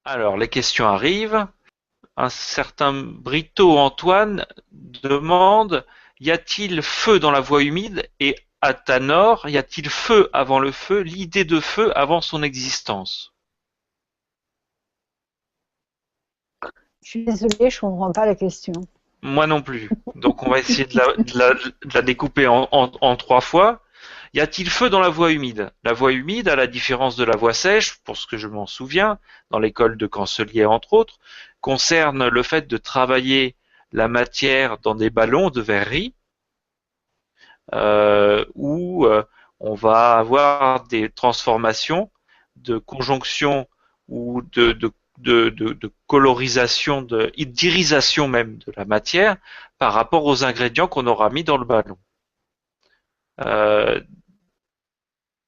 Alors, les questions arrivent. Un certain Brito Antoine demande: y a-t-il feu dans la voie humide? Et Athanor: y a-t-il feu avant le feu, l'idée de feu avant son existence? Je suis désolée, je comprends pas la question. Moi non plus. Donc on va essayer de la découper en trois fois. Y a-t-il feu dans la voie humide? La voie humide, à la différence de la voie sèche, pour ce que je m'en souviens, dans l'école de Cancelier entre autres, concerne le fait de travailler la matière dans des ballons de verrerie, où on va avoir des transformations de conjonction ou de colorisation, d'irisation même de la matière par rapport aux ingrédients qu'on aura mis dans le ballon. Euh,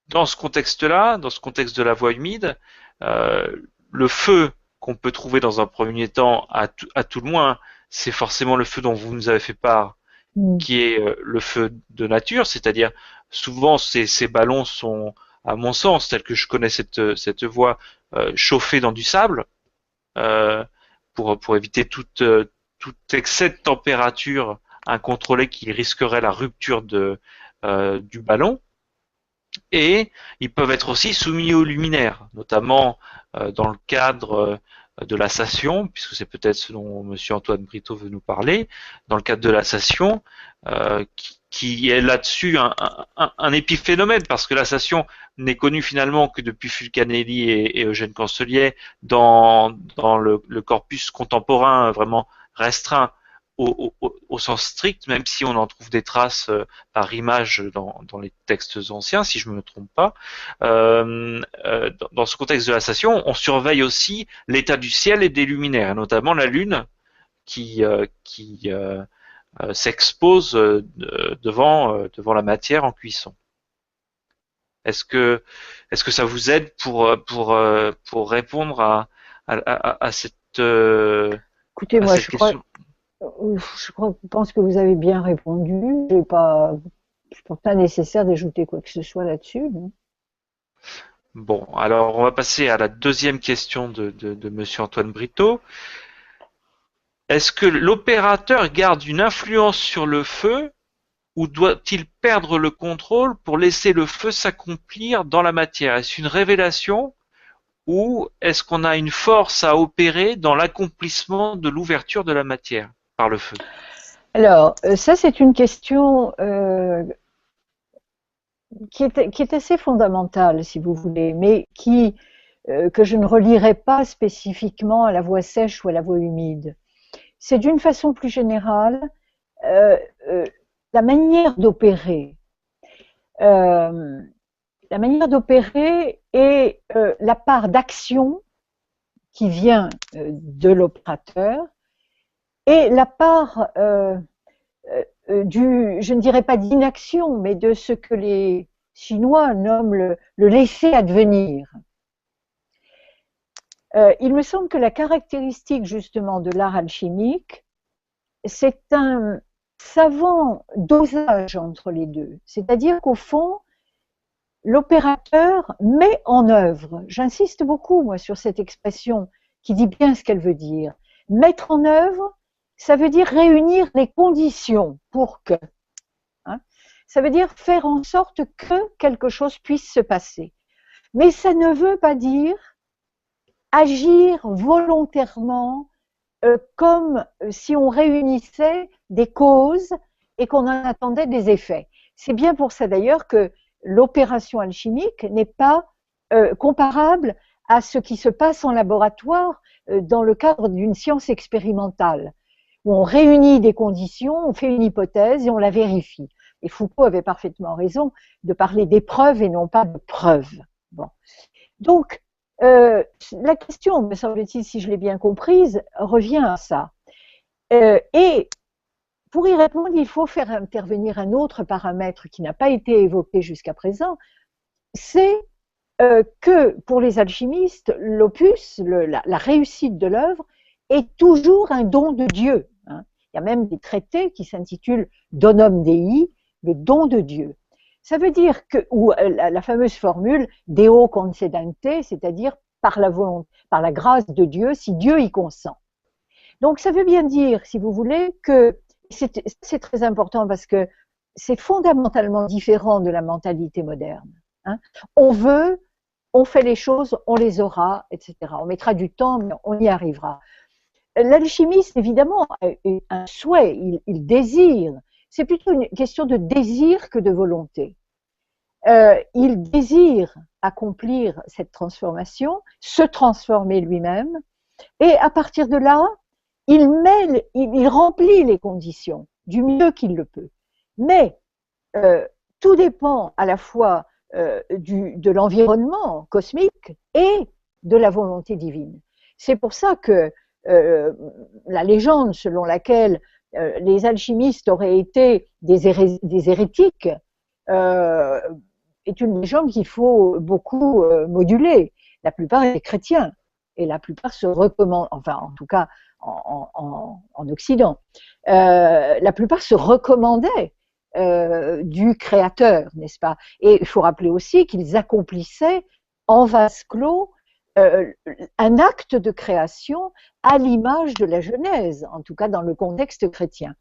Dans ce contexte-là, dans ce contexte de la voie humide, euh, le feu qu'on peut trouver dans un premier temps, à tout le moins, c'est forcément le feu dont vous nous avez fait part, Hmm. qui est le feu de nature, c'est-à-dire souvent ces ballons sont, à mon sens, tel que je connais cette voie, chauffés dans du sable, euh, pour éviter tout excès de température incontrôlé qui risquerait la rupture du ballon. Et ils peuvent être aussi soumis aux luminaires, notamment dans le cadre de la station, puisque c'est peut-être ce dont Monsieur Antoine Brito veut nous parler, dans le cadre de la station, qui est là-dessus un épiphénomène, parce que la station n'est connue finalement que depuis Fulcanelli et Eugène Cancelier dans le corpus contemporain vraiment restreint au sens strict, même si on en trouve des traces par image dans les textes anciens, si je ne me trompe pas. Dans ce contexte de la station, on surveille aussi l'état du ciel et des luminaires, notamment la Lune qui s'expose devant la matière en cuisson. Est-ce que, est-ce que ça vous aide pour répondre à Écoutez, à moi, cette question? je pense que vous avez bien répondu. J'ai pas, je pense pas nécessaire d'ajouter quoi que ce soit là-dessus, non. Bon, alors on va passer à la deuxième question de Monsieur Antoine Brito. Est-ce que l'opérateur garde une influence sur le feu ou doit-il perdre le contrôle pour laisser le feu s'accomplir dans la matière? Est-ce une révélation ou est-ce qu'on a une force à opérer dans l'accomplissement de l'ouverture de la matière par le feu? Alors, ça, c'est une question qui est assez fondamentale, si vous voulez, mais que je ne relierai pas spécifiquement à la voie sèche ou à la voie humide. C'est d'une façon plus générale euh, euh, la manière d'opérer. Euh, la manière d'opérer et la part d'action qui vient de l'opérateur et la part je ne dirais pas d'inaction, mais de ce que les Chinois nomment le laisser advenir. Il me semble que la caractéristique justement de l'art alchimique, c'est un savant dosage entre les deux. C'est-à-dire qu'au fond, l'opérateur met en œuvre, j'insiste beaucoup moi sur cette expression qui dit bien ce qu'elle veut dire, mettre en œuvre, ça veut dire réunir les conditions pour que, hein, ça veut dire faire en sorte que quelque chose puisse se passer. Mais ça ne veut pas dire agir volontairement comme si on réunissait des causes et qu'on en attendait des effets. C'est bien pour ça d'ailleurs que l'opération alchimique n'est pas comparable à ce qui se passe en laboratoire dans le cadre d'une science expérimentale, où on réunit des conditions, on fait une hypothèse et on la vérifie. Et Foucault avait parfaitement raison de parler d'épreuves et non pas de preuves. Bon. Donc, la question, me semble-t-il, si je l'ai bien comprise, revient à ça. Et pour y répondre, il faut faire intervenir un autre paramètre qui n'a pas été évoqué jusqu'à présent, c'est que pour les alchimistes, l'opus, la réussite de l'œuvre, est toujours un don de Dieu. Hein. Il y a même des traités qui s'intitulent Donum Dei, le don de Dieu. Ça veut dire que, ou la fameuse formule Deo concedente, c'est-à-dire par la volonté, par la grâce de Dieu, si Dieu y consent. Donc ça veut bien dire, si vous voulez, que c'est très important parce que c'est fondamentalement différent de la mentalité moderne. Hein. On veut, on fait les choses, on les aura, etc. On mettra du temps, mais on y arrivera. L'alchimiste, évidemment, a un souhait, il désire. C'est plutôt une question de désir que de volonté. Il désire accomplir cette transformation, se transformer lui-même, et à partir de là, il remplit les conditions du mieux qu'il le peut. Mais tout dépend à la fois de l'environnement cosmique et de la volonté divine. C'est pour ça que la légende selon laquelle les alchimistes auraient été des hérétiques est une légende qu'il faut beaucoup moduler. La plupart étaient chrétiens et la plupart se recommandent, enfin en tout cas en Occident, la plupart se recommandaient du Créateur, n'est-ce pas? Et il faut rappeler aussi qu'ils accomplissaient en vase clos un acte de création à l'image de la Genèse, en tout cas dans le contexte chrétien.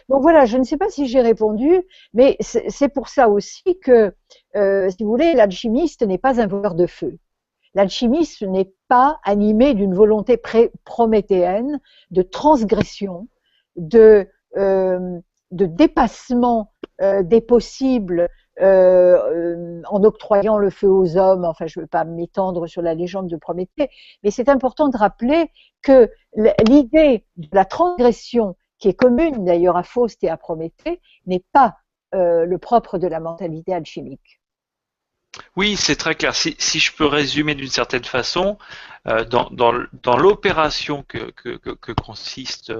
Donc voilà, je ne sais pas si j'ai répondu, mais c'est pour ça aussi que, si vous voulez, l'alchimiste n'est pas un voleur de feu. L'alchimiste n'est pas animé d'une volonté prométhéenne, de transgression, de dépassement des possibles en octroyant le feu aux hommes. Enfin, je ne veux pas m'étendre sur la légende de Prométhée, mais c'est important de rappeler que l'idée de la transgression, qui est commune d'ailleurs à Faust et à Prométhée, n'est pas le propre de la mentalité alchimique. Oui, c'est très clair. Si je peux résumer d'une certaine façon, dans l'opération que consiste,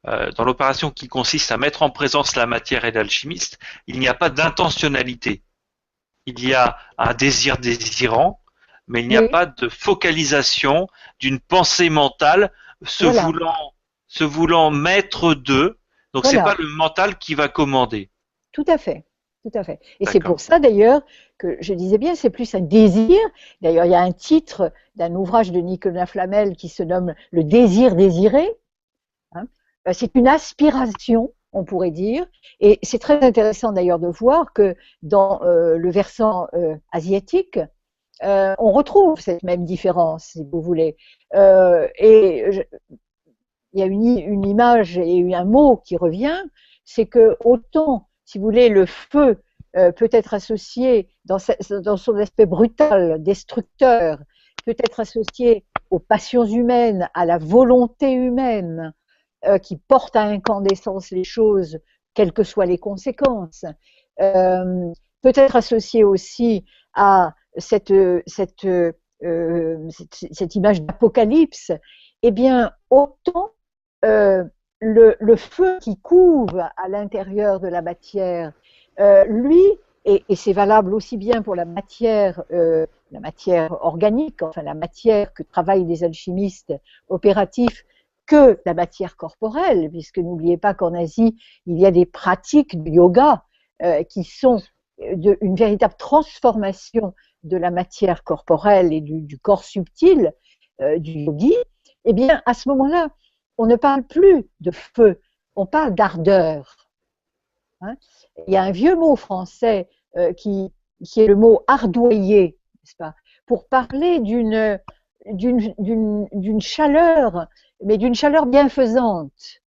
dans l'opération qui consiste à mettre en présence la matière et l'alchimiste, il n'y a pas d'intentionnalité. Il y a un désir désirant, mais il n'y a Oui. pas de focalisation d'une pensée mentale Voilà. se voulant maître d'eux. Donc c'est pas Voilà. le mental qui va commander. Tout à fait. Tout à fait. Et c'est pour D'accord. ça d'ailleurs que je disais bien, c'est plus un désir. D'ailleurs, il y a un titre d'un ouvrage de Nicolas Flamel qui se nomme Le désir désiré. Hein. C'est une aspiration, on pourrait dire. Et c'est très intéressant d'ailleurs de voir que dans le versant asiatique, on retrouve cette même différence, si vous voulez. Il y a une image et un mot qui revient, c'est que autant, si vous voulez, le feu peut être associé dans son aspect brutal, destructeur, peut être associé aux passions humaines, à la volonté humaine, qui porte à incandescence les choses, quelles que soient les conséquences, peut être associé aussi à cette image d'apocalypse, eh bien, autant le feu qui couve à l'intérieur de la matière, lui, et c'est valable aussi bien pour la matière organique, enfin la matière que travaillent les alchimistes opératifs, que la matière corporelle, puisque n'oubliez pas qu'en Asie, il y a des pratiques de yoga qui sont une véritable transformation de la matière corporelle et du corps subtil du yogi. Eh bien, à ce moment-là, on ne parle plus de feu, on parle d'ardeur. Hein. Il y a un vieux mot français qui est le mot ardoyer, n'est-ce pas, pour parler d'une chaleur, mais d'une chaleur bienfaisante,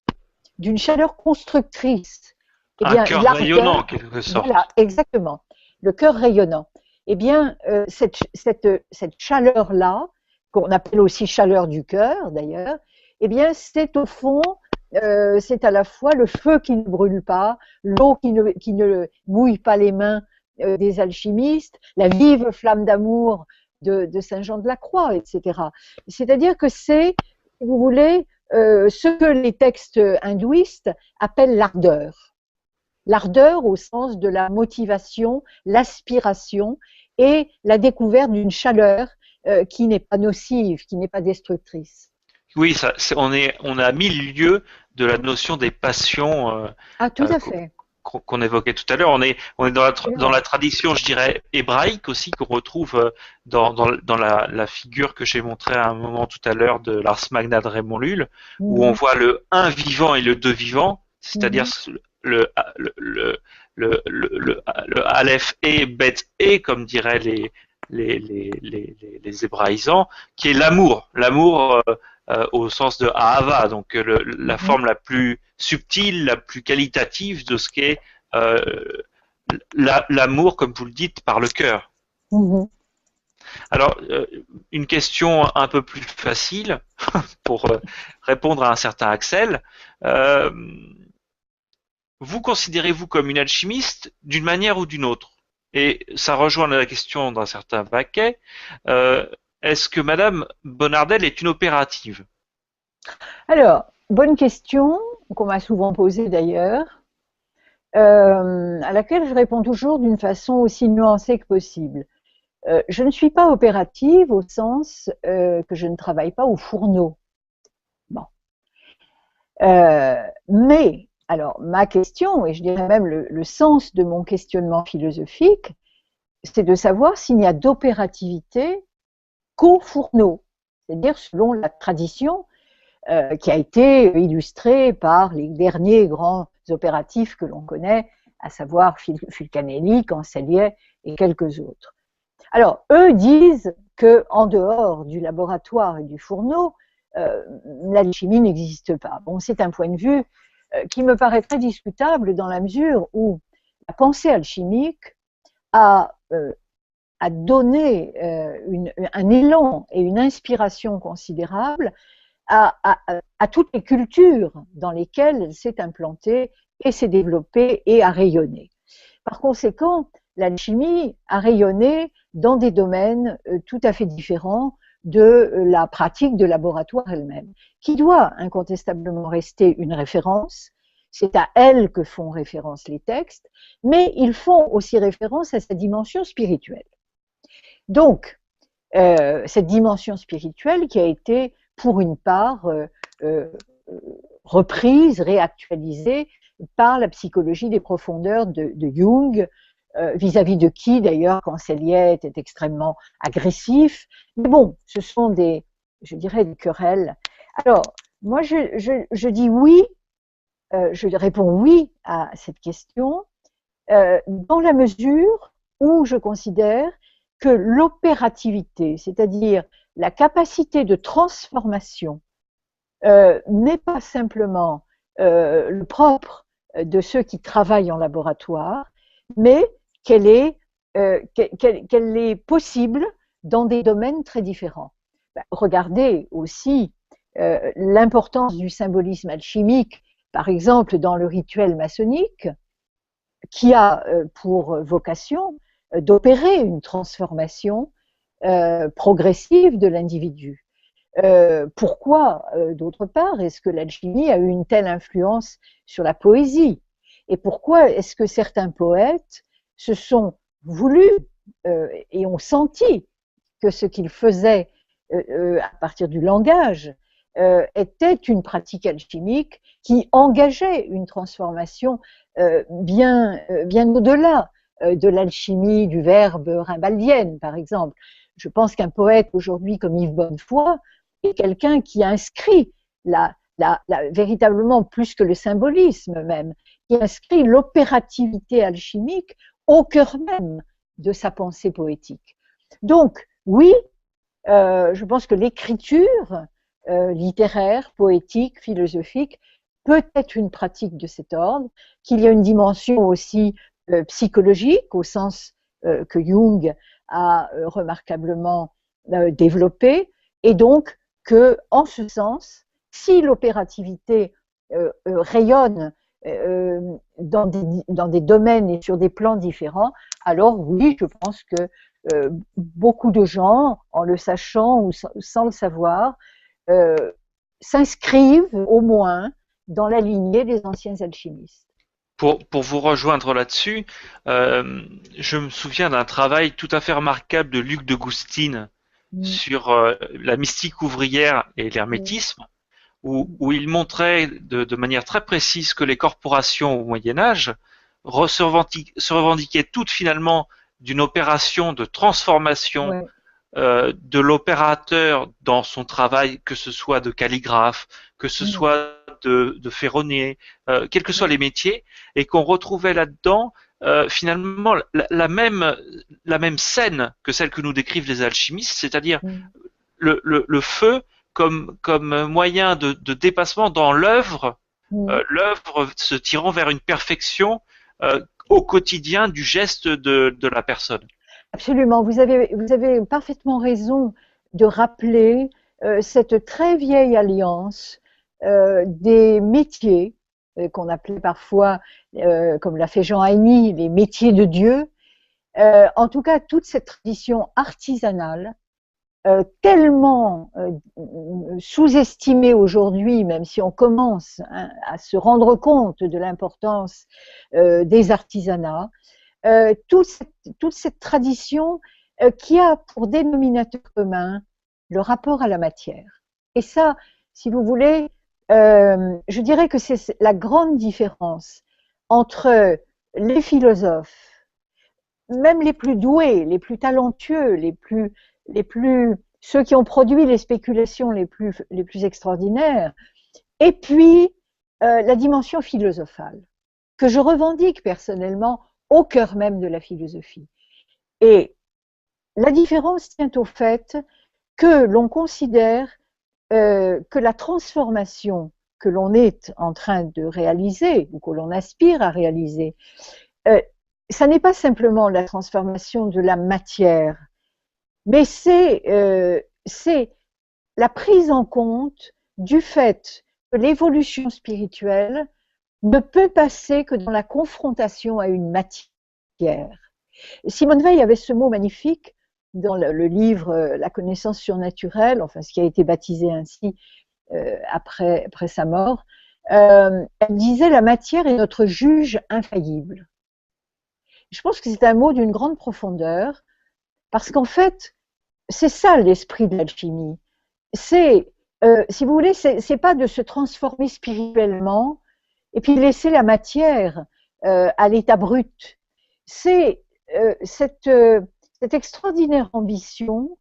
d'une chaleur constructrice. Eh Un bien, cœur rayonnant en l'ardeur, quelque voilà, sorte. exactement, le cœur rayonnant. Eh bien, cette chaleur-là, qu'on appelle aussi chaleur du cœur d'ailleurs, eh bien, c'est au fond, c'est à la fois le feu qui ne brûle pas, l'eau qui ne mouille pas les mains des alchimistes, la vive flamme d'amour de Saint Jean de la Croix, etc. C'est-à-dire que c'est, si vous voulez, ce que les textes hindouistes appellent l'ardeur. L'ardeur au sens de la motivation, l'aspiration et la découverte d'une chaleur qui n'est pas nocive, qui n'est pas destructrice. Oui, on est à 1000 lieues de la notion des passions Ah, tout à fait. qu'on évoquait tout à l'heure. On est dans la tradition, je dirais, hébraïque aussi, qu'on retrouve dans la figure que j'ai montrée à un moment tout à l'heure de l'Ars Magna de Raymond Lull, où on Mhm. voit le un vivant et le deux vivant, c'est-à-dire Mhm. le, le, le, le Aleph et Bet et, comme diraient les hébraïsants, qui est l'amour. L'amour au sens de Ahava, donc la Mhm. forme la plus subtile, la plus qualitative de ce qu'est l'amour, comme vous le dites, par le cœur. Mhm. Alors, une question un peu plus facile pour répondre à un certain Axel. Euh, Vous considérez-vous comme une alchimiste d'une manière ou d'une autre? Et ça rejoint la question d'un certain Vaquet. Euh, Est-ce que Madame Bonardel est une opérative? Alors, bonne question qu'on m'a souvent posée d'ailleurs, à laquelle je réponds toujours d'une façon aussi nuancée que possible. Je ne suis pas opérative au sens que je ne travaille pas au fourneau. Bon. Mais, alors, ma question, et je dirais même le sens de mon questionnement philosophique, c'est de savoir s'il n'y a d'opérativité qu'au fourneau, c'est-à-dire selon la tradition qui a été illustrée par les derniers grands opératifs que l'on connaît, à savoir Fulcanelli, Cancellier et quelques autres. Alors, eux disent que en dehors du laboratoire et du fourneau, l'alchimie n'existe pas. Bon, c'est un point de vue qui me paraît très discutable dans la mesure où la pensée alchimique a, a donné un élan et une inspiration considérable à toutes les cultures dans lesquelles elle s'est implantée et s'est développée et a rayonné. Par conséquent, l'alchimie a rayonné dans des domaines tout à fait différents de la pratique de laboratoire elle-même, qui doit incontestablement rester une référence. C'est à elle que font référence les textes, mais ils font aussi référence à sa dimension spirituelle. Donc, cette dimension spirituelle qui a été, pour une part, reprise, réactualisée par la psychologie des profondeurs de Jung, vis-à-vis de qui d'ailleurs Cancellier était extrêmement agressif. Mais bon, ce sont des, je dirais, des querelles. Alors, moi, je dis oui, je réponds oui à cette question, dans la mesure où je considère que l'opérativité, c'est-à-dire la capacité de transformation, n'est pas simplement le propre de ceux qui travaillent en laboratoire, mais qu'elle est, qu'elle est possible dans des domaines très différents. Regardez aussi l'importance du symbolisme alchimique, par exemple dans le rituel maçonnique, qui a pour vocation d'opérer une transformation progressive de l'individu. Pourquoi, d'autre part, est-ce que l'alchimie a eu une telle influence sur la poésie? Et pourquoi est-ce que certains poètes se sont voulus et ont senti que ce qu'ils faisaient à partir du langage était une pratique alchimique qui engageait une transformation bien au-delà de l'alchimie du verbe rimbaldienne, par exemple. Je pense qu'un poète aujourd'hui comme Yves Bonnefoy est quelqu'un qui inscrit véritablement plus que le symbolisme même, qui inscrit l'opérativité alchimique au cœur même de sa pensée poétique. Donc, oui, je pense que l'écriture littéraire, poétique, philosophique peut être une pratique de cet ordre, qu'il y a une dimension aussi psychologique au sens que Jung a remarquablement développé, et donc que, en ce sens, si l'opérativité rayonne dans des domaines et sur des plans différents, alors oui, je pense que beaucoup de gens, en le sachant ou sans le savoir, euh, s'inscrivent au moins dans la lignée des anciens alchimistes. Pour vous rejoindre là-dessus, je me souviens d'un travail tout à fait remarquable de Luc de Goustine Mm. sur la mystique ouvrière et l'hermétisme, où il montrait de manière très précise que les corporations au Moyen Âge se revendiquaient toutes finalement d'une opération de transformation ouais, de l'opérateur dans son travail, que ce soit de calligraphe, que ce mm, soit de ferronnier, quels que soient ouais, les métiers, et qu'on retrouvait là-dedans finalement la même scène que celle que nous décrivent les alchimistes, c'est-à-dire mm, le feu comme moyen de dépassement dans mm. l'œuvre se tirant vers une perfection au quotidien du geste de la personne. Absolument, vous avez parfaitement raison de rappeler cette très vieille alliance des métiers qu'on appelait parfois, comme l'a fait Jean Heiny, les métiers de Dieu. En tout cas, toute cette tradition artisanale, tellement sous-estimée aujourd'hui, même si on commence à se rendre compte de l'importance des artisanats, toute cette tradition qui a pour dénominateur commun le rapport à la matière. Et ça, si vous voulez, je dirais que c'est la grande différence entre les philosophes, même les plus doués, les plus talentueux, ceux qui ont produit les spéculations les plus extraordinaires, et puis la dimension philosophale, que je revendique personnellement au cœur même de la philosophie. Et la différence tient au fait que l'on considère que la transformation que l'on est en train de réaliser ou que l'on aspire à réaliser, ça n'est pas simplement la transformation de la matière, mais c'est la prise en compte du fait que l'évolution spirituelle ne peut passer que dans la confrontation à une matière. Simone Veil avait ce mot magnifique dans le livre La connaissance surnaturelle, enfin ce qui a été baptisé ainsi après sa mort. Elle disait la matière est notre juge infaillible. Je pense que c'est un mot d'une grande profondeur parce qu'en fait, c'est ça l'esprit de l'alchimie. C'est, si vous voulez, c'est pas de se transformer spirituellement et puis laisser la matière à l'état brut. C'est cette extraordinaire ambition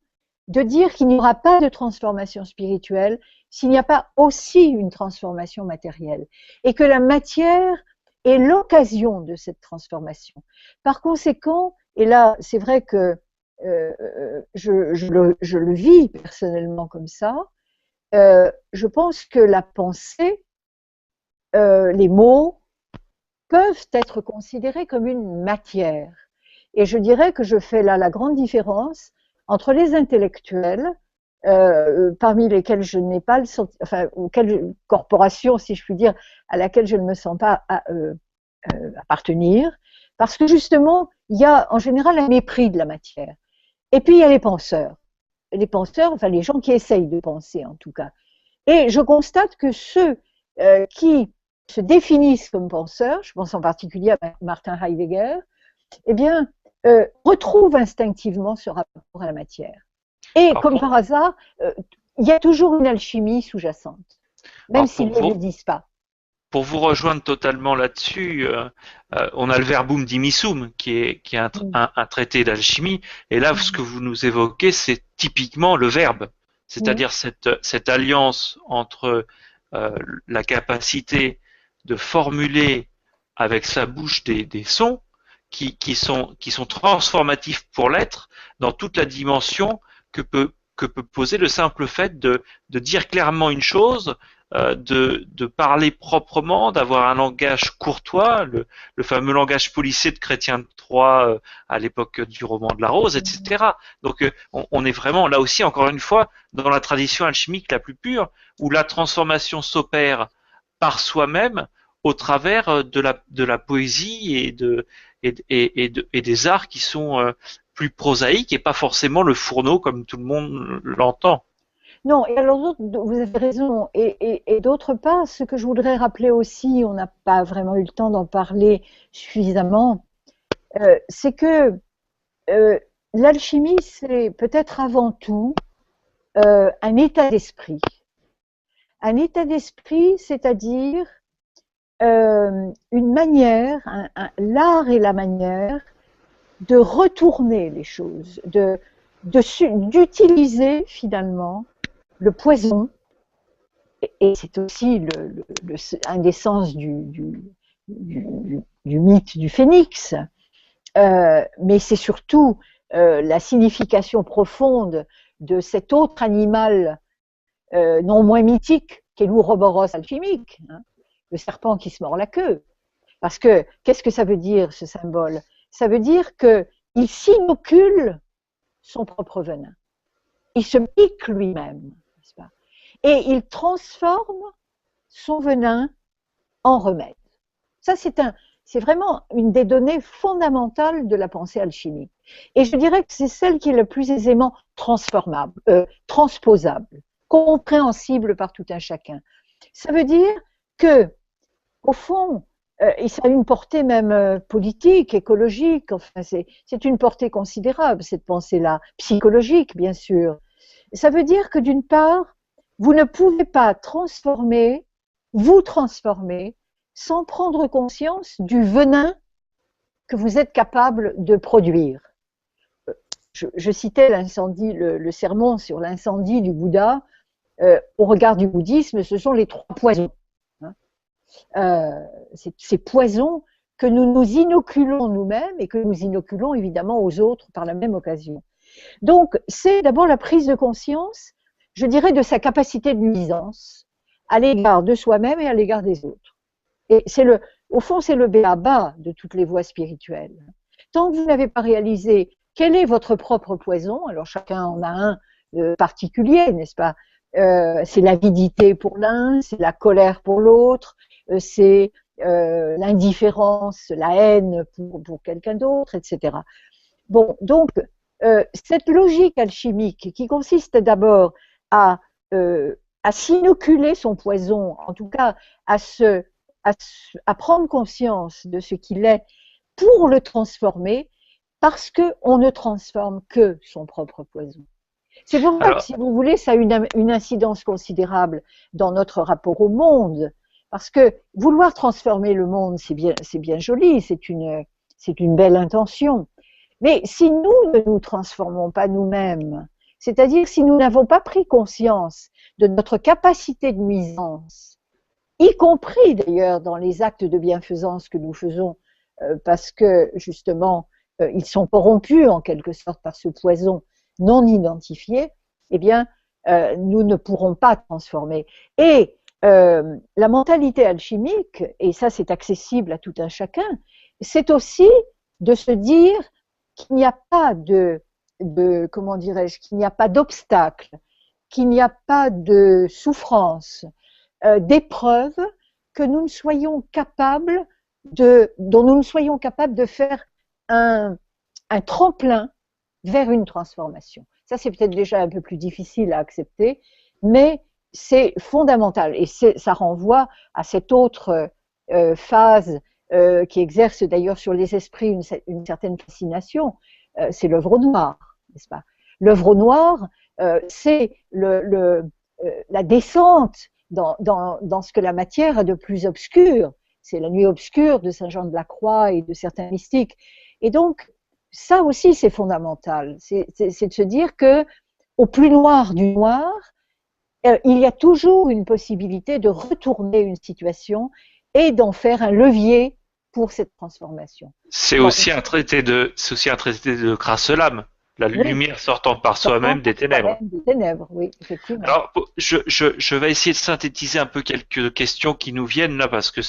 de dire qu'il n'y aura pas de transformation spirituelle s'il n'y a pas aussi une transformation matérielle et que la matière est l'occasion de cette transformation. Par conséquent, et là c'est vrai que je le vis personnellement comme ça, je pense que la pensée, les mots peuvent être considérés comme une matière. Et je dirais que je fais là la grande différence entre les intellectuels, parmi lesquels je n'ai pas le enfin, auxquelles corporation, si je puis dire, à laquelle je ne me sens pas appartenir, parce que justement, il y a en général un mépris de la matière. Et puis il y a les penseurs, enfin les gens qui essayent de penser en tout cas. Et je constate que ceux qui se définissent comme penseurs, je pense en particulier à Martin Heidegger, eh bien, retrouvent instinctivement ce rapport à la matière. Et Alors comme par hasard, il y a toujours une alchimie sous-jacente, même alors s'ils ne le disent pas. pour vous rejoindre totalement là-dessus, on a le verbum dimissum qui est Mm, un traité d'alchimie. Et là, ce que mm, vous nous évoquez, c'est typiquement le verbe, mm, c'est-à-dire cette alliance entre euh, la capacité de formuler avec sa bouche des sons qui sont transformatifs pour l'être dans toute la dimension que peut poser le simple fait de dire clairement une chose, de parler proprement, d'avoir un langage courtois, le fameux langage policé de Chrétien de Troyes à l'époque du roman de la Rose, mm. etc. Donc on est vraiment là aussi, encore une fois, dans la tradition alchimique la plus pure, où la transformation s'opère par soi-même au travers de la poésie et des arts qui sont plus prosaïques et pas forcément le fourneau comme tout le monde l'entend. Non, et alors vous avez raison. Et d'autre part, ce que je voudrais rappeler aussi, on n'a pas vraiment eu le temps d'en parler suffisamment, c'est que euh, l'alchimie, c'est peut-être avant tout un état d'esprit. Un état d'esprit, c'est-à-dire une manière, l'art et la manière de retourner les choses, d'utiliser finalement le poison, et c'est aussi un des sens du mythe du phénix, mais c'est surtout la signification profonde de cet autre animal non moins mythique qu'est l'Ouroboros alchimique, hein, le serpent qui se mord la queue. Parce que, qu'est-ce que ça veut dire, ce symbole? Ça veut dire qu'il s'inocule son propre venin. Il se pique lui-même, n'est-ce pas? Et il transforme son venin en remède. Ça, c'est vraiment une des données fondamentales de la pensée alchimique. Et je dirais que c'est celle qui est le plus aisément transposable, compréhensible par tout un chacun. Ça veut dire que, au fond, et ça a une portée même politique, écologique, enfin c'est une portée considérable, cette pensée-là, psychologique bien sûr. Ça veut dire que d'une part, vous ne pouvez pas vous transformer, sans prendre conscience du venin que vous êtes capable de produire. Je citais l'incendie, le sermon sur l'incendie du Bouddha. Au regard du bouddhisme, ce sont les 3 poisons. Ces poisons que nous inoculons nous-mêmes et que nous inoculons évidemment aux autres par la même occasion. Donc, c'est d'abord la prise de conscience, je dirais, de sa capacité de nuisance à l'égard de soi-même et à l'égard des autres. Et au fond, c'est le b.a.-ba de toutes les voies spirituelles. Tant que vous n'avez pas réalisé quel est votre propre poison, alors chacun en a un particulier, n'est-ce pas? C'est l'avidité pour l'un, c'est la colère pour l'autre, c'est l'indifférence, la haine pour quelqu'un d'autre, etc. Bon, donc, cette logique alchimique qui consiste d'abord à s'inoculer son poison, en tout cas à prendre conscience de ce qu'il est pour le transformer, parce qu'on ne transforme que son propre poison. C'est pour ça que, si vous voulez, ça a une incidence considérable dans notre rapport au monde, parce que vouloir transformer le monde, c'est bien joli, c'est une belle intention. Mais si nous ne nous transformons pas nous-mêmes, c'est-à-dire si nous n'avons pas pris conscience de notre capacité de nuisance, y compris d'ailleurs dans les actes de bienfaisance que nous faisons, parce que justement, ils sont corrompus en quelque sorte par ce poison non identifié, eh bien, nous ne pourrons pas transformer. Et la mentalité alchimique, et ça c'est accessible à tout un chacun, c'est aussi de se dire qu'il n'y a pas comment dirais-je, qu'il n'y a pas d'obstacle, qu'il n'y a pas de souffrance, d'épreuve que nous ne soyons capables dont nous ne soyons capables de faire un tremplin vers une transformation. Ça, c'est peut-être déjà un peu plus difficile à accepter, mais c'est fondamental. Et ça renvoie à cette autre phase qui exerce d'ailleurs sur les esprits une certaine fascination, c'est l'œuvre noire, n'est-ce pas? L'œuvre noire, c'est la descente dans ce que la matière a de plus obscur. C'est la nuit obscure de Saint Jean de la Croix et de certains mystiques. Et donc, ça aussi, c'est fondamental. C'est de se dire que au plus noir du noir, il y a toujours une possibilité de retourner une situation et d'en faire un levier pour cette transformation. C'est aussi un traité de Grâce-Lame, la lumière sortant par soi-même des ténèbres. Des ténèbres, oui, effectivement. Alors, je vais essayer de synthétiser un peu quelques questions qui nous viennent là, parce que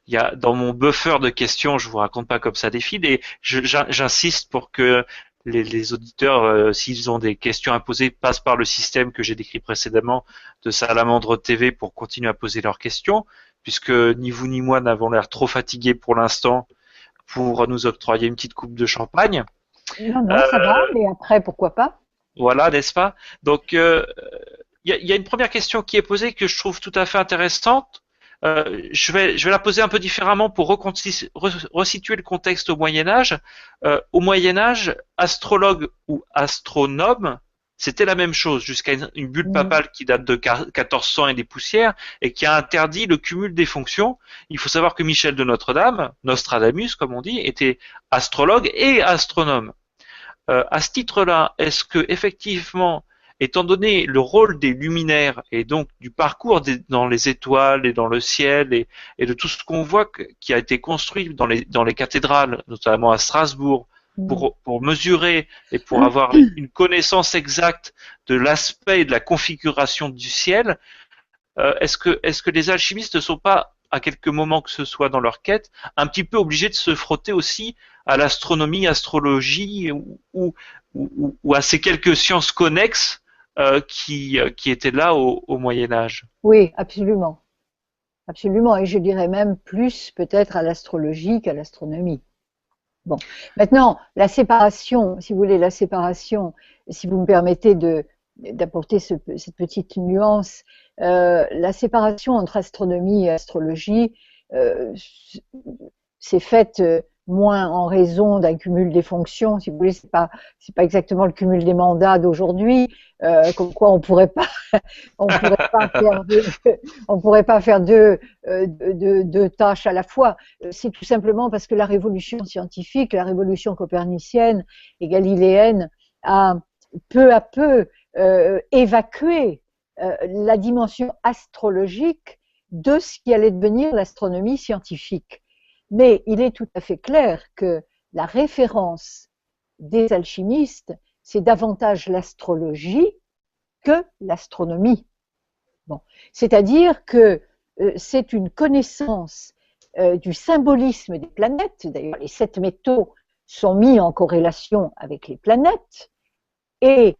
il y a dans mon buffer de questions, je vous raconte pas comme ça des feeds, et j'insiste pour que les auditeurs, s'ils ont des questions à poser, passent par le système que j'ai décrit précédemment de Salamandre TV pour continuer à poser leurs questions, puisque ni vous ni moi n'avons l'air trop fatigués pour l'instant pour nous octroyer une petite coupe de champagne. Non, ça va, mais après, pourquoi pas? Voilà, n'est-ce pas? Donc, il y a une première question qui est posée que je trouve tout à fait intéressante. Je vais la poser un peu différemment pour resituer le contexte au Moyen Âge. Au Moyen Âge, astrologue ou astronome, c'était la même chose, jusqu'à une bulle mm, papale qui date de 1400 et des poussières, et qui a interdit le cumul des fonctions. Il faut savoir que Michel de Notre-Dame, Nostradamus comme on dit, était astrologue et astronome. À ce titre-là, est-ce que effectivement, étant donné le rôle des luminaires et donc du parcours dans les étoiles et dans le ciel et de tout ce qu'on voit qui a été construit dans les cathédrales, notamment à Strasbourg, mm. pour mesurer et pour avoir une connaissance exacte de l'aspect et de la configuration du ciel, est-ce que les alchimistes ne sont pas, à quelques moments que ce soit dans leur quête, un petit peu obligés de se frotter aussi à l'astronomie, astrologie ou à ces quelques sciences connexes qui étaient là au Moyen Âge? Oui, absolument. Absolument. Et je dirais même plus peut-être à l'astrologie qu'à l'astronomie. Bon. Maintenant, la séparation, si vous voulez, la séparation, si vous me permettez d'apporter cette petite nuance, la séparation entre astronomie et astrologie s'est faite moins en raison d'un cumul des fonctions, si vous voulez, c'est pas exactement le cumul des mandats d'aujourd'hui, comme quoi on pourrait pas faire on pourrait pas faire deux tâches à la fois. C'est tout simplement parce que la révolution scientifique, la révolution copernicienne et galiléenne a peu à peu évacué la dimension astrologique de ce qui allait devenir l'astronomie scientifique. Mais il est tout à fait clair que la référence des alchimistes, c'est davantage l'astrologie que l'astronomie. Bon. C'est-à-dire que c'est une connaissance du symbolisme des planètes. D'ailleurs, les 7 métaux sont mis en corrélation avec les planètes. Et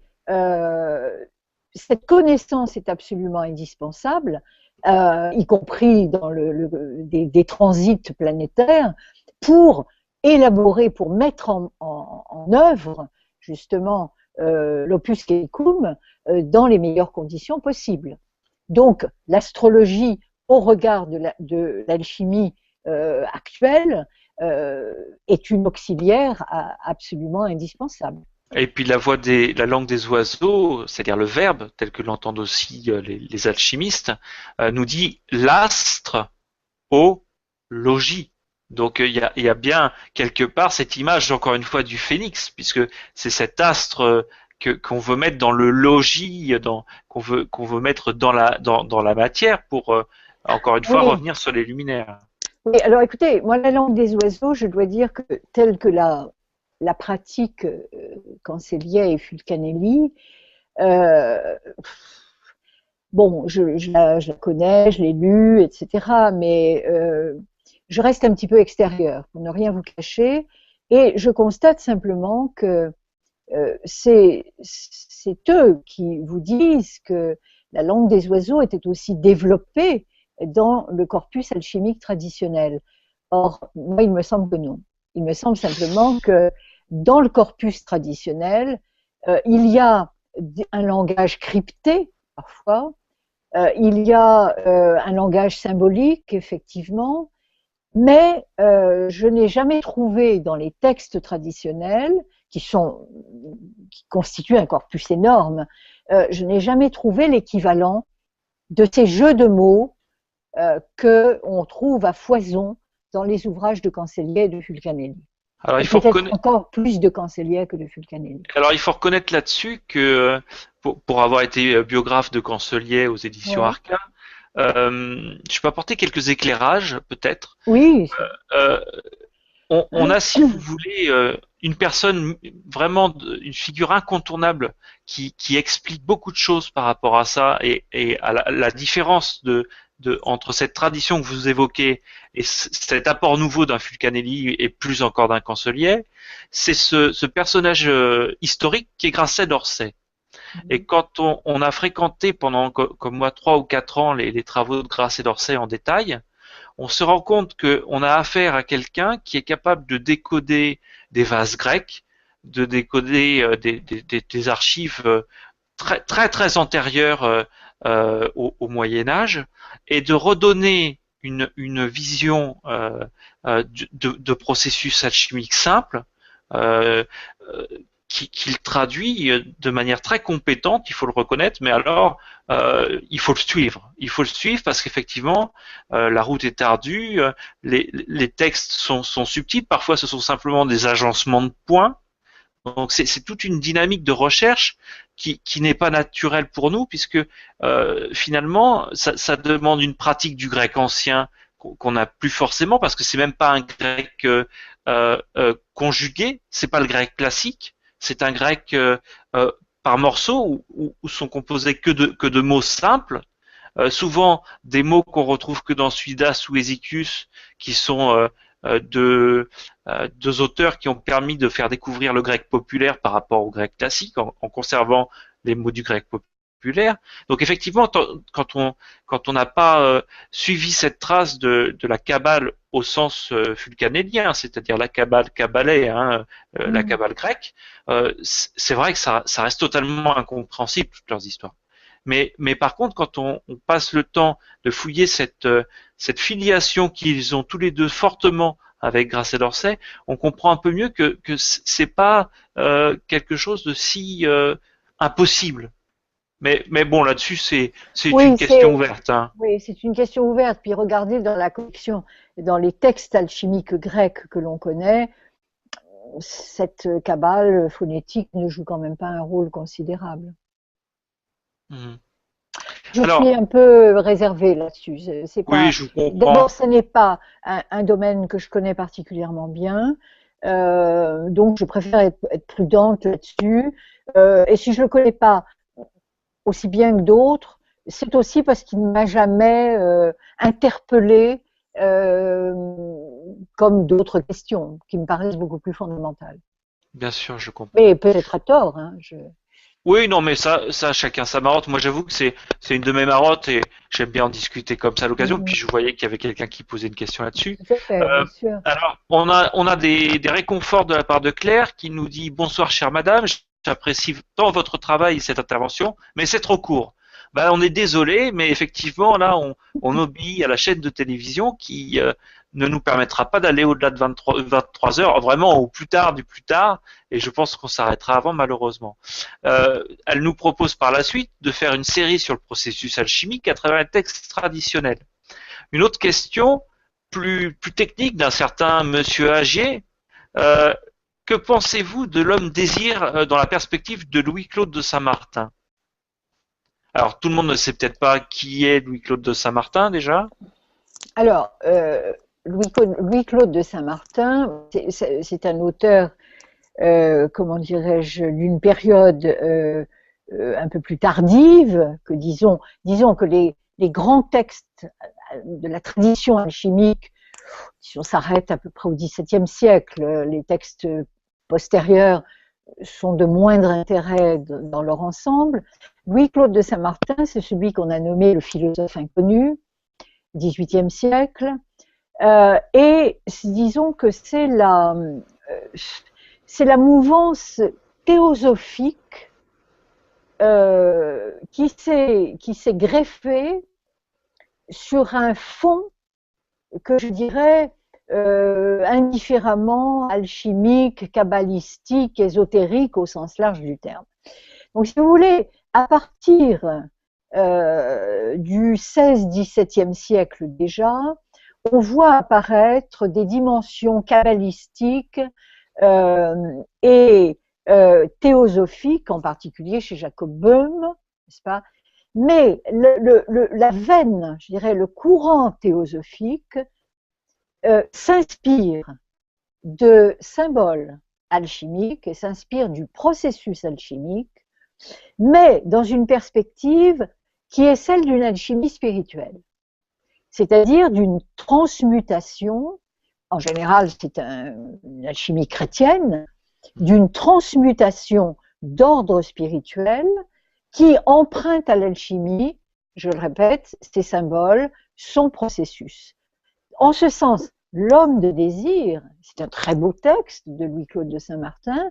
cette connaissance est absolument indispensable, y compris dans des transits planétaires, pour élaborer, pour mettre en œuvre justement l'opus caecum dans les meilleures conditions possibles. Donc l'astrologie au regard de l'alchimie actuelle est une auxiliaire absolument indispensable. Et puis la langue des oiseaux, c'est-à-dire le verbe, tel que l'entendent aussi les alchimistes, nous dit l'astre au logis. Donc il y a bien quelque part cette image, encore une fois, du phénix, puisque c'est cet astre qu'on veut mettre dans le logis, qu'on veut mettre dans la matière pour encore une fois Oui, revenir sur les luminaires. oui, alors écoutez, moi la langue des oiseaux, je dois dire que telle que la pratique Cancellier et Fulcanelli, euh, bon, je la connais, je l'ai lue, etc. Mais je reste un petit peu extérieure, pour ne rien vous cacher, et je constate simplement que c'est eux qui vous disent que la langue des oiseaux était aussi développée dans le corpus alchimique traditionnel. Or, moi, il me semble que non. Il me semble simplement que dans le corpus traditionnel, il y a un langage crypté, parfois, il y a un langage symbolique, effectivement, mais je n'ai jamais trouvé dans les textes traditionnels, qui constituent un corpus énorme, je n'ai jamais trouvé l'équivalent de ces jeux de mots qu'on trouve à foison dans les ouvrages de Cancellier et de Fulcanelli. Alors Et peut-être encore plus de Cancellier que de Fulcanelli. il faut reconnaître là-dessus que pour avoir été biographe de Cancelier aux éditions Ouais. Arca, je peux apporter quelques éclairages peut-être. Oui, Euh, on a, si vous voulez, une personne vraiment, une figure incontournable qui explique beaucoup de choses par rapport à ça et à la différence entre cette tradition que vous évoquez et cet apport nouveau d'un Fulcanelli et plus encore d'un Cancelier, c'est ce personnage historique qui est Grasset d'Orsay. Et quand on a fréquenté pendant, comme moi, 3 ou 4 ans les travaux de Grasset d'Orsay en détail, on se rend compte qu'on a affaire à quelqu'un qui est capable de décoder des vases grecs, de décoder des archives très très très antérieures au Moyen Âge, et de redonner une vision de processus alchimiques simples, euh, qu'il traduit de manière très compétente, il faut le reconnaître, mais alors il faut le suivre. Il faut le suivre parce qu'effectivement, la route est ardue, les textes sont subtils, parfois ce sont simplement des agencements de points. Donc c'est toute une dynamique de recherche qui n'est pas naturelle pour nous, puisque finalement, ça demande une pratique du grec ancien qu'on n'a plus forcément, parce que c'est même pas un grec conjugué, c'est pas le grec classique, c'est un grec par morceaux où sont composés que de mots simples, souvent des mots qu'on retrouve que dans Suidas ou Hesychius, qui sont deux auteurs qui ont permis de faire découvrir le grec populaire par rapport au grec classique, en conservant les mots du grec populaire. Donc effectivement, quand on n'a pas suivi cette trace de la Kabbale au sens fulcanélien, c'est-à-dire la Kabbale kabbalae, la Kabbale grecque, c'est vrai que ça reste totalement incompréhensible, toutes leurs histoires. Mais par contre, quand on passe le temps de fouiller cette filiation qu'ils ont tous les deux fortement avec Grasset d'Orsay, on comprend un peu mieux que c'est pas quelque chose de si impossible. Mais bon, là-dessus, c'est Oui, une question ouverte. Hein. oui, c'est une question ouverte. Puis regardez dans la collection, dans les textes alchimiques grecs que l'on connaît, cette cabale phonétique ne joue quand même pas un rôle considérable. Mhm. Je Alors, suis un peu réservée là-dessus. C'est pas. oui, je vous comprends. D'abord, ce n'est pas un domaine que je connais particulièrement bien, donc je préfère être prudente là-dessus. Et si je le connais pas aussi bien que d'autres, c'est aussi parce qu'il ne m'a jamais interpellée comme d'autres questions qui me paraissent beaucoup plus fondamentales. Bien sûr, je comprends. Mais peut-être à tort. Hein, Oui, non, mais ça, chacun sa marotte. Moi, j'avoue que c'est une de mes marottes et j'aime bien en discuter comme ça à l'occasion. Puis je voyais qu'il y avait quelqu'un qui posait une question là-dessus. Tout à fait, Euh, bien sûr. alors, on a des réconforts de la part de Claire qui nous dit bonsoir, chère madame. J'apprécie tant votre travail et cette intervention, mais c'est trop court. Ben, on est désolé, mais effectivement, là, on obéit à la chaîne de télévision qui ne nous permettra pas d'aller au-delà de 23 heures, vraiment au plus tard du plus tard, et je pense qu'on s'arrêtera avant, malheureusement. Elle nous propose par la suite de faire une série sur le processus alchimique à travers un texte traditionnel. Une autre question, plus technique, d'un certain monsieur Agier. Euh, que pensez-vous de l'homme désir dans la perspective de Louis-Claude de Saint-Martin? Alors, tout le monde ne sait peut-être pas qui est Louis-Claude de Saint-Martin déjà. Alors, Louis-Claude de Saint-Martin, c'est un auteur, comment dirais-je, d'une période un peu plus tardive, que disons que les grands textes de la tradition alchimique, si on s'arrête à peu près au XVIIe siècle, les textes postérieurs sont de moindre intérêt dans leur ensemble. Louis-Claude de Saint-Martin, c'est celui qu'on a nommé le philosophe inconnu, XVIIIe siècle, et disons que c'est la mouvance théosophique qui s'est greffée sur un fond que je dirais indifféremment alchimique, kabbalistique, ésotérique au sens large du terme. Donc, si vous voulez, à partir du XVI-XVIIe siècle déjà, on voit apparaître des dimensions kabbalistiques et théosophiques, en particulier chez Jacob Böhm, n'est-ce pas? Mais la veine, je dirais, le courant théosophique s'inspire de symboles alchimiques et s'inspire du processus alchimique, mais dans une perspective qui est celle d'une alchimie spirituelle, c'est-à-dire d'une transmutation, en général c'est une alchimie chrétienne, d'une transmutation d'ordre spirituel qui emprunte à l'alchimie, je le répète, ses symboles, son processus. En ce sens, l'homme de désir, c'est un très beau texte de Louis-Claude de Saint-Martin,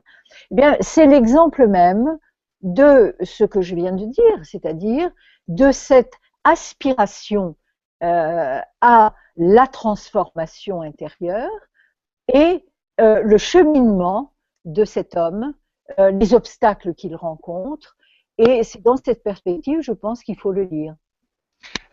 eh bien, c'est l'exemple même de ce que je viens de dire, c'est-à-dire de cette aspiration à la transformation intérieure et le cheminement de cet homme les obstacles qu'il rencontre. Et c'est dans cette perspective, je pense, qu'il faut le lire.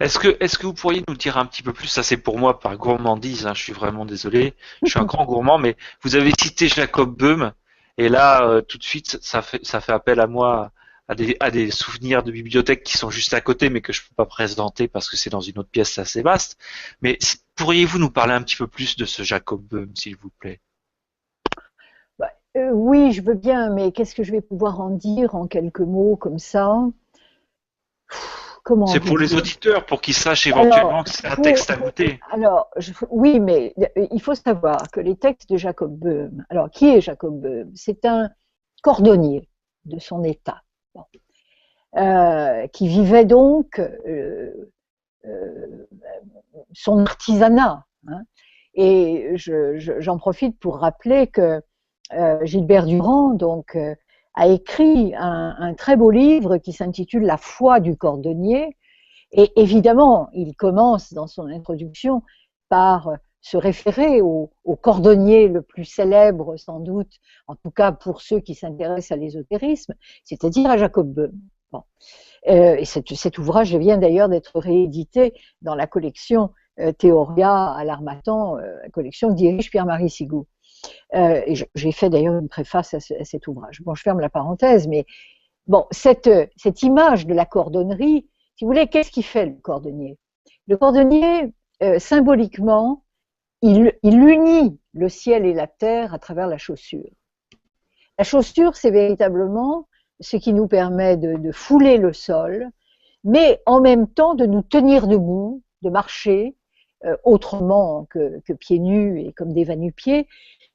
Est-ce que vous pourriez nous dire un petit peu plus, ça c'est pour moi par gourmandise, hein, je suis vraiment désolé, je suis un grand gourmand, mais vous avez cité Jacob Böhm, et là tout de suite ça fait appel à moi, à des souvenirs de bibliothèque qui sont juste à côté, mais que je peux pas présenter parce que c'est dans une autre pièce c'est assez vaste. Mais pourriez-vous nous parler un petit peu plus de ce Jacob Böhm, s'il vous plaît? Bah, oui, je veux bien, mais qu'est-ce que je vais pouvoir en dire en quelques mots comme ça? Comment C'est vous pour les dire? auditeurs, pour qu'ils sachent Alors, éventuellement que c'est un texte à goûter. oui, mais il faut savoir que les textes de Jacob Böhm, alors qui est Jacob Böhm? C'est un cordonnier de son état, bon, qui vivait donc euh, son artisanat, hein. Et j'en profite pour rappeler que Gilbert Durand donc a écrit un très beau livre qui s'intitule La foi du cordonnier. Et évidemment, il commence dans son introduction par se référer au cordonnier le plus célèbre, sans doute, en tout cas pour ceux qui s'intéressent à l'ésotérisme, c'est-à-dire à Jacob Böhm. Bon. Et cet ouvrage vient d'ailleurs d'être réédité dans la collection Théoria à l'Harmattan, la collection que dirige Pierre-Marie Sigou. Et j'ai fait d'ailleurs une préface à cet ouvrage. Bon, je ferme la parenthèse, mais bon, cette image de la cordonnerie, si vous voulez, qu'est-ce qui fait le cordonnier? Le cordonnier, symboliquement, il unit le ciel et la terre à travers la chaussure. La chaussure, c'est véritablement ce qui nous permet de fouler le sol, mais en même temps de nous tenir debout, de marcher autrement que pieds nus et comme des va-nu-pieds.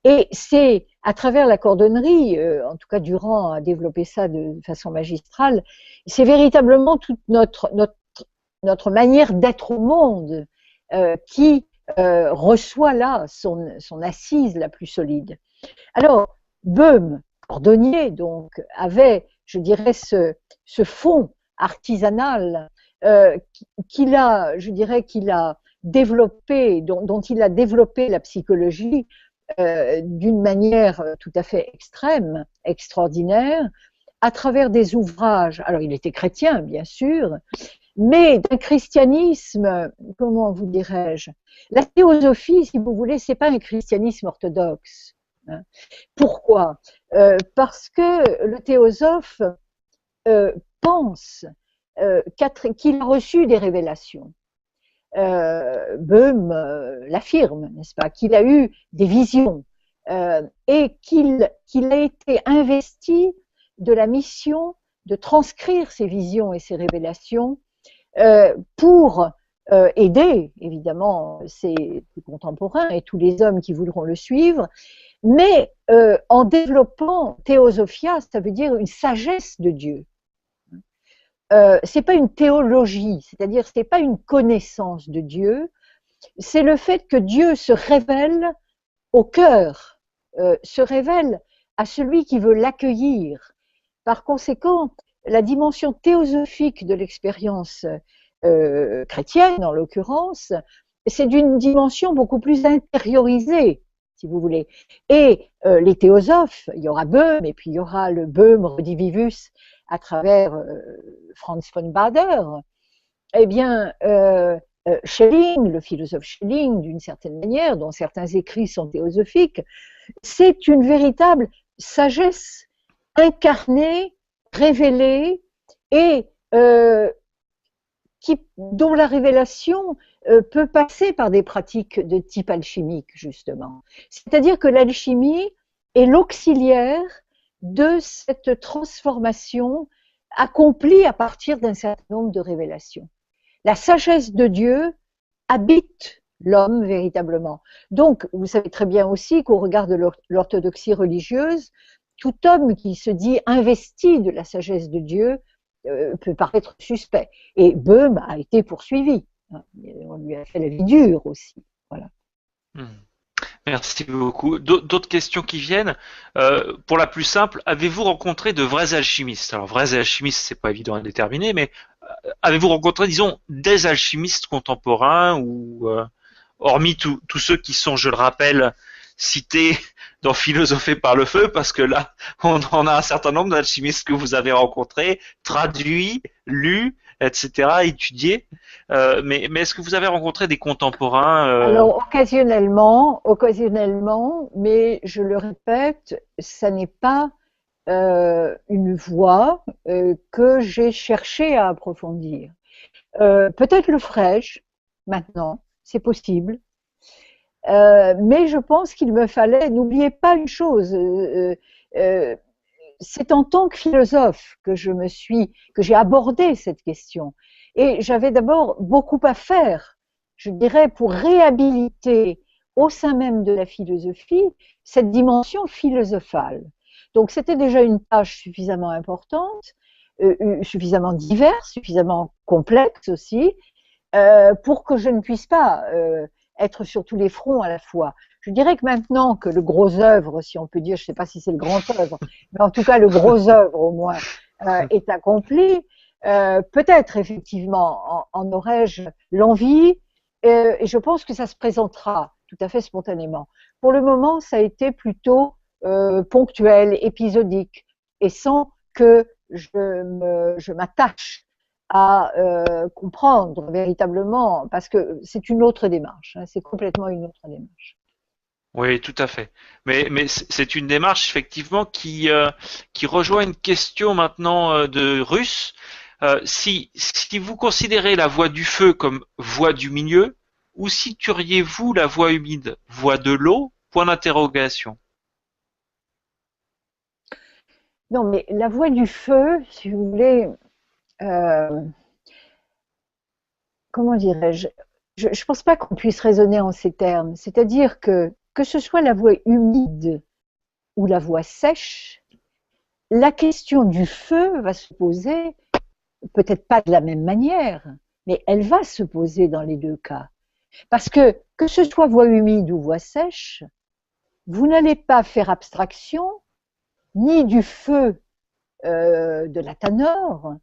Et c'est à travers la cordonnerie, en tout cas Durand a développé ça de façon magistrale, c'est véritablement toute notre manière d'être au monde qui reçoit là son assise la plus solide. Alors, Böhm, cordonnier, donc, avait, je dirais, ce fond artisanal je dirais, qu'il a développé, dont il a développé la psychologie d'une manière tout à fait extrême, extraordinaire, à travers des ouvrages. Alors, il était chrétien, bien sûr, mais d'un christianisme, comment vous dirais-je? La théosophie, si vous voulez, c'est pas un christianisme orthodoxe. Hein. Pourquoi? Parce que le théosophe pense qu'il a reçu des révélations. Böhm l'affirme, n'est-ce pas, qu'il a eu des visions et qu'il a été investi de la mission de transcrire ces visions et ces révélations pour aider, évidemment, ses contemporains et tous les hommes qui voudront le suivre, mais en développant théosophia, ça veut dire une sagesse de Dieu. C'est pas une théologie, c'est-à-dire c'est pas une connaissance de Dieu, c'est le fait que Dieu se révèle au cœur, se révèle à celui qui veut l'accueillir. Par conséquent, la dimension théosophique de l'expérience chrétienne, en l'occurrence, c'est d'une dimension beaucoup plus intériorisée, si vous voulez. Et les théosophes, il y aura Böhm, et puis il y aura le Böhm redivivus à travers Franz von Baader, eh bien, Schelling, le philosophe Schelling, d'une certaine manière, dont certains écrits sont théosophiques, c'est une véritable sagesse incarnée, révélée, et dont la révélation peut passer par des pratiques de type alchimique, justement. C'est-à-dire que l'alchimie est l'auxiliaire de cette transformation accomplie à partir d'un certain nombre de révélations. La sagesse de Dieu habite l'homme véritablement. Donc, vous savez très bien aussi qu'au regard de l'orthodoxie religieuse, tout homme qui se dit investi de la sagesse de Dieu peut paraître suspect. Et Böhm a été poursuivi. On lui a fait la vie dure aussi. Voilà. Merci beaucoup. D'autres questions qui viennent. Pour la plus simple, avez-vous rencontré de vrais alchimistes? Alors, vrais alchimistes, c'est pas évident à déterminer, mais avez-vous rencontré, disons, des alchimistes contemporains ou hormis tous ceux qui sont, je le rappelle, citer dans Philosopher par le feu, parce que là, on en a un certain nombre d'alchimistes que vous avez rencontrés, traduits, lus, etc., étudiés. Mais est-ce que vous avez rencontré des contemporains Alors, occasionnellement, mais je le répète, ça n'est pas une voie que j'ai cherché à approfondir. Peut-être le ferai-je maintenant, c'est possible. Mais je pense qu'il me fallait, n'oubliez pas une chose, euh, c'est en tant que philosophe que j'ai abordé cette question. Et j'avais d'abord beaucoup à faire, je dirais, pour réhabiliter au sein même de la philosophie cette dimension philosophale. Donc c'était déjà une tâche suffisamment importante, suffisamment diverse, suffisamment complexe aussi, pour que je ne puisse pas être sur tous les fronts à la fois. Je dirais que maintenant que le gros œuvre, si on peut dire, je ne sais pas si c'est le grand œuvre, mais en tout cas le gros œuvre au moins est accompli, peut-être effectivement en aurais-je l'envie, et je pense que ça se présentera tout à fait spontanément. Pour le moment, ça a été plutôt ponctuel, épisodique, et sans que je m'attache à comprendre véritablement, parce que c'est une autre démarche, hein, c'est complètement une autre démarche. Oui, tout à fait. Mais c'est une démarche effectivement qui rejoint une question maintenant de Russe. Si vous considérez la voie du feu comme voie du milieu, où situeriez-vous la voie humide? Voie de l'eau? Point d'interrogation. Non, mais la voie du feu, si vous voulez, euh, comment dirais-je, je ne pense pas qu'on puisse raisonner en ces termes. C'est-à-dire que ce soit la voie humide ou la voie sèche, la question du feu va se poser, peut-être pas de la même manière, mais elle va se poser dans les deux cas. Parce que ce soit voie humide ou voie sèche, vous n'allez pas faire abstraction ni du feu de la Tanor,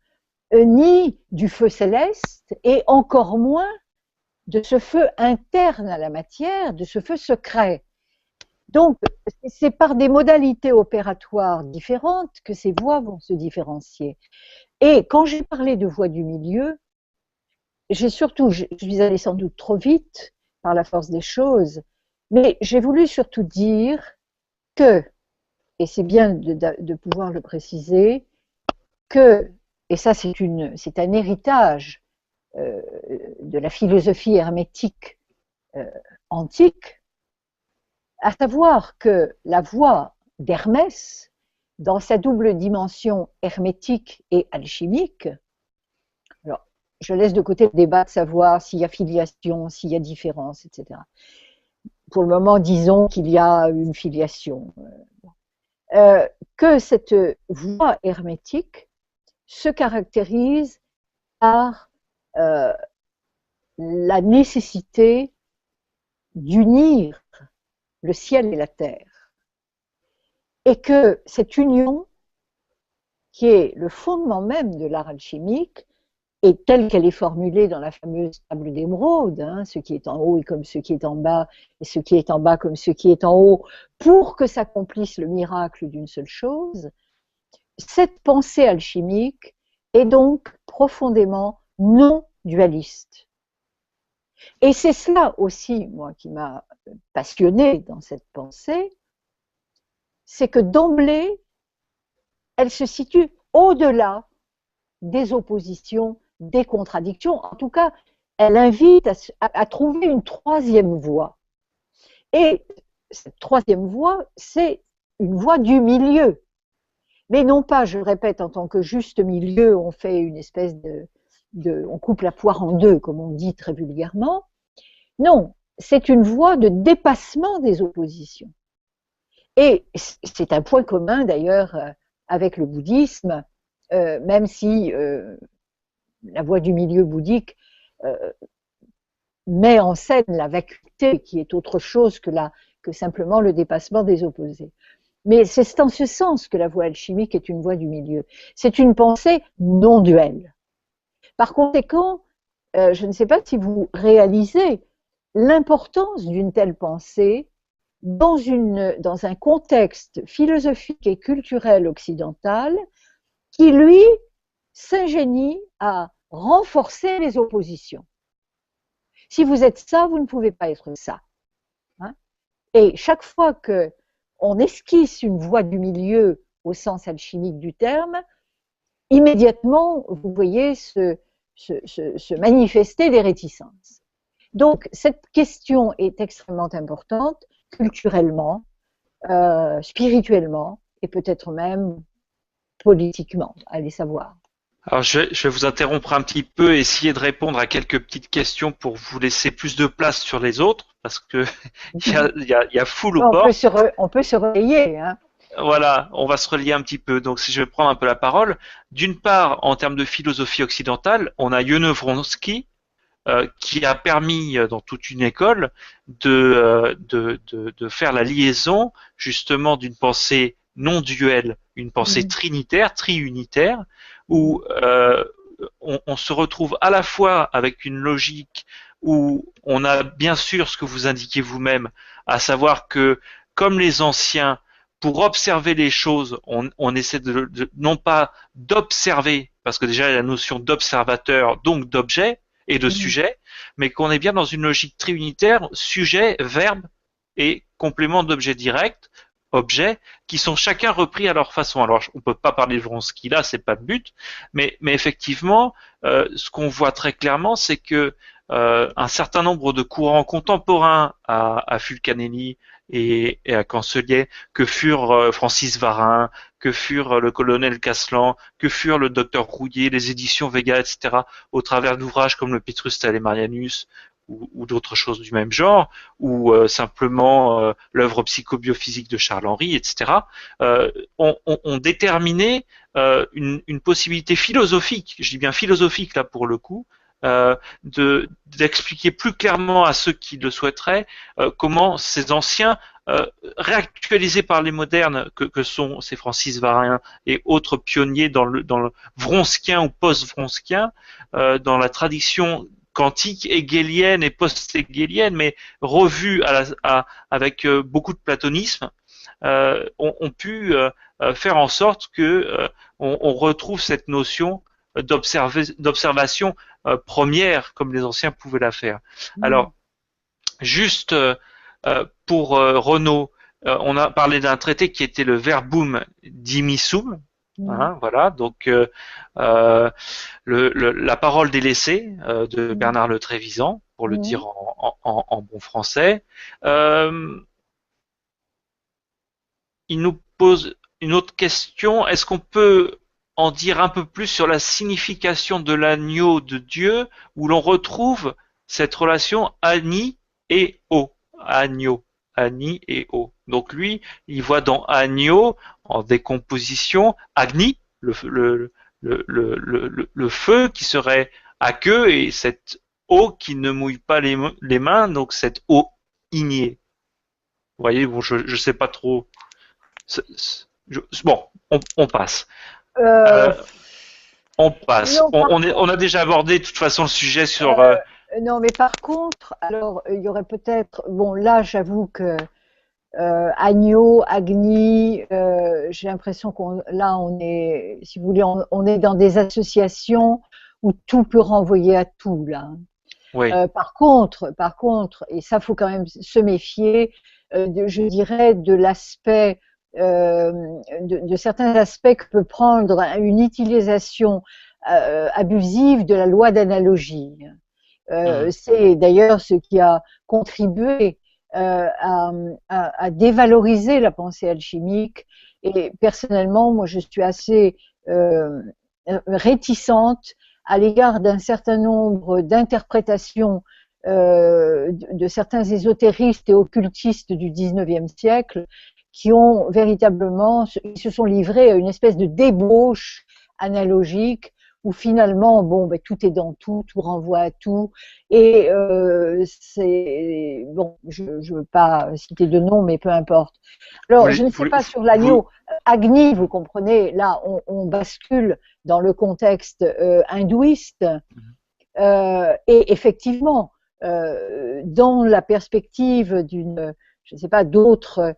ni du feu céleste, et encore moins de ce feu interne à la matière, de ce feu secret. Donc, c'est par des modalités opératoires différentes que ces voies vont se différencier. Et quand j'ai parlé de voie du milieu, je suis allée sans doute trop vite par la force des choses, mais j'ai voulu surtout dire que, et c'est bien de pouvoir le préciser, que, et ça c'est un héritage de la philosophie hermétique antique, à savoir que la voie d'Hermès, dans sa double dimension hermétique et alchimique, alors je laisse de côté le débat de savoir s'il y a filiation, s'il y a différence, etc. Pour le moment, disons qu'il y a une filiation. Que cette voie hermétique se caractérise par la nécessité d'unir le ciel et la terre. Et que cette union, qui est le fondement même de l'art alchimique, et telle qu'elle est formulée dans la fameuse table d'émeraude, hein, ce qui est en haut est comme ce qui est en bas, et ce qui est en bas comme ce qui est en haut, pour que s'accomplisse le miracle d'une seule chose, cette pensée alchimique est donc profondément non dualiste. Et c'est cela aussi, moi, qui m'a passionné dans cette pensée, c'est que d'emblée, elle se situe au-delà des oppositions, des contradictions. En tout cas, elle invite à trouver une troisième voie. Et cette troisième voie, c'est une voie du milieu. Mais non pas, je le répète, en tant que juste milieu, on fait une espèce on coupe la poire en deux, comme on dit très vulgairement. Non, c'est une voie de dépassement des oppositions. Et c'est un point commun d'ailleurs avec le bouddhisme, même si la voie du milieu bouddhique met en scène la vacuité qui est autre chose que simplement le dépassement des opposés. Mais c'est en ce sens que la voie alchimique est une voie du milieu. C'est une pensée non duelle. Par conséquent, je ne sais pas si vous réalisez l'importance d'une telle pensée dans un contexte philosophique et culturel occidental qui, lui, s'ingénie à renforcer les oppositions. Si vous êtes ça, vous ne pouvez pas être ça. Hein. Et chaque fois qu'on esquisse une voie du milieu au sens alchimique du terme, immédiatement, vous voyez se manifester des réticences. Donc, cette question est extrêmement importante, culturellement, spirituellement, et peut-être même politiquement, allez savoir. Alors je vais vous interrompre un petit peu et essayer de répondre à quelques petites questions pour vous laisser plus de place sur les autres, parce que il y a foule aux portes. On peut se relayer, hein. Voilà, on va se relier un petit peu. Donc si je vais prendre un peu la parole, d'une part, en termes de philosophie occidentale, on a Yone Vronsky, qui a permis dans toute une école de faire la liaison justement d'une pensée non duelle, une pensée trinitaire, triunitaire, où on se retrouve à la fois avec une logique où on a bien sûr ce que vous indiquez vous-même, à savoir que comme les anciens, pour observer les choses, on essaie non pas d'observer, parce que déjà il y a la notion d'observateur, donc d'objet, et de sujet, mais qu'on est bien dans une logique triunitaire, sujet, verbe et complément d'objet direct, objet, qui sont chacun repris à leur façon. Alors, on peut pas parler de Vronsky là, c'est pas le but, mais effectivement, ce qu'on voit très clairement, c'est que un certain nombre de courants contemporains à Fulcanelli et à Cancelier, que furent Francis Varin, que furent le colonel Caslan, que furent le docteur Rouillet, les éditions Vega, etc., au travers d'ouvrages comme le Petrus Thalemarianus ou d'autres choses du même genre, ou simplement l'œuvre psychobiophysique de Charles Henry, etc., ont déterminé une possibilité philosophique, je dis bien philosophique là pour le coup, d'expliquer plus clairement à ceux qui le souhaiteraient comment ces anciens réactualisés par les modernes que sont ces Francis Varin et autres pionniers dans le vronskien ou post-vronskien, dans la tradition quantique hegélienne et post-hegélienne, mais revue avec beaucoup de platonisme, ont pu faire en sorte que on retrouve cette notion d'observation première comme les anciens pouvaient la faire. Alors, juste pour Renaud, on a parlé d'un traité qui était le Verbum Dimissum. Hein, voilà, donc la parole délaissée de Bernard Le Trévisan, pour le dire en bon français. Il nous pose une autre question. Est-ce qu'on peut en dire un peu plus sur la signification de l'agneau de Dieu, où l'on retrouve cette relation Ani et O. Agneau, Ani et O. Donc lui, il voit dans agneau, en décomposition, Agni, le feu qui serait à queue, et cette eau qui ne mouille pas les mains, donc cette eau ignée. Vous voyez, bon, je sais pas trop. Bon, on passe. On passe. Non, on a déjà abordé de toute façon le sujet sur. Non, mais par contre, alors il y aurait peut-être. Bon, là, j'avoue que agneau, agni, j'ai l'impression on est, si vous voulez, on est dans des associations où tout peut renvoyer à tout là. Oui. Par contre, et ça faut quand même se méfier, je dirais de l'aspect. De certains aspects que peut prendre une utilisation abusive de la loi d'analogie. C'est d'ailleurs ce qui a contribué à dévaloriser la pensée alchimique. Et personnellement, moi, je suis assez réticente à l'égard d'un certain nombre d'interprétations de certains ésotéristes et occultistes du XIXe siècle qui ont véritablement, ils se sont livrés à une espèce de débauche analogique où finalement, bon, ben, tout est dans tout, tout renvoie à tout, et c'est bon, je veux pas citer de nom, mais peu importe. Alors, je ne sais pas sur l'agneau, Agni, vous comprenez, là, on bascule dans le contexte hindouiste, et effectivement, dans la perspective d'une je ne sais pas, d'autres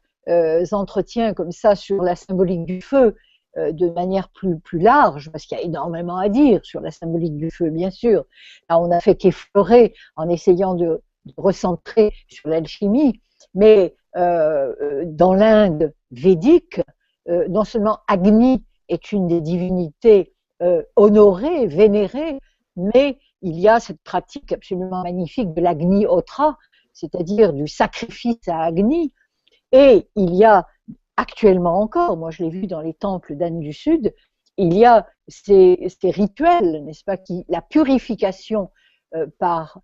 entretiens comme ça sur la symbolique du feu de manière plus large, parce qu'il y a énormément à dire sur la symbolique du feu, bien sûr. Là, on n'a fait qu'effleurer en essayant de recentrer sur l'alchimie, mais dans l'Inde védique, non seulement Agni est une des divinités honorées, vénérées, mais il y a cette pratique absolument magnifique de l'Agni-Hotra, c'est-à-dire du sacrifice à Agni, et il y a actuellement encore, moi je l'ai vu dans les temples d'Inde du Sud, il y a ces rituels, n'est-ce pas, la purification par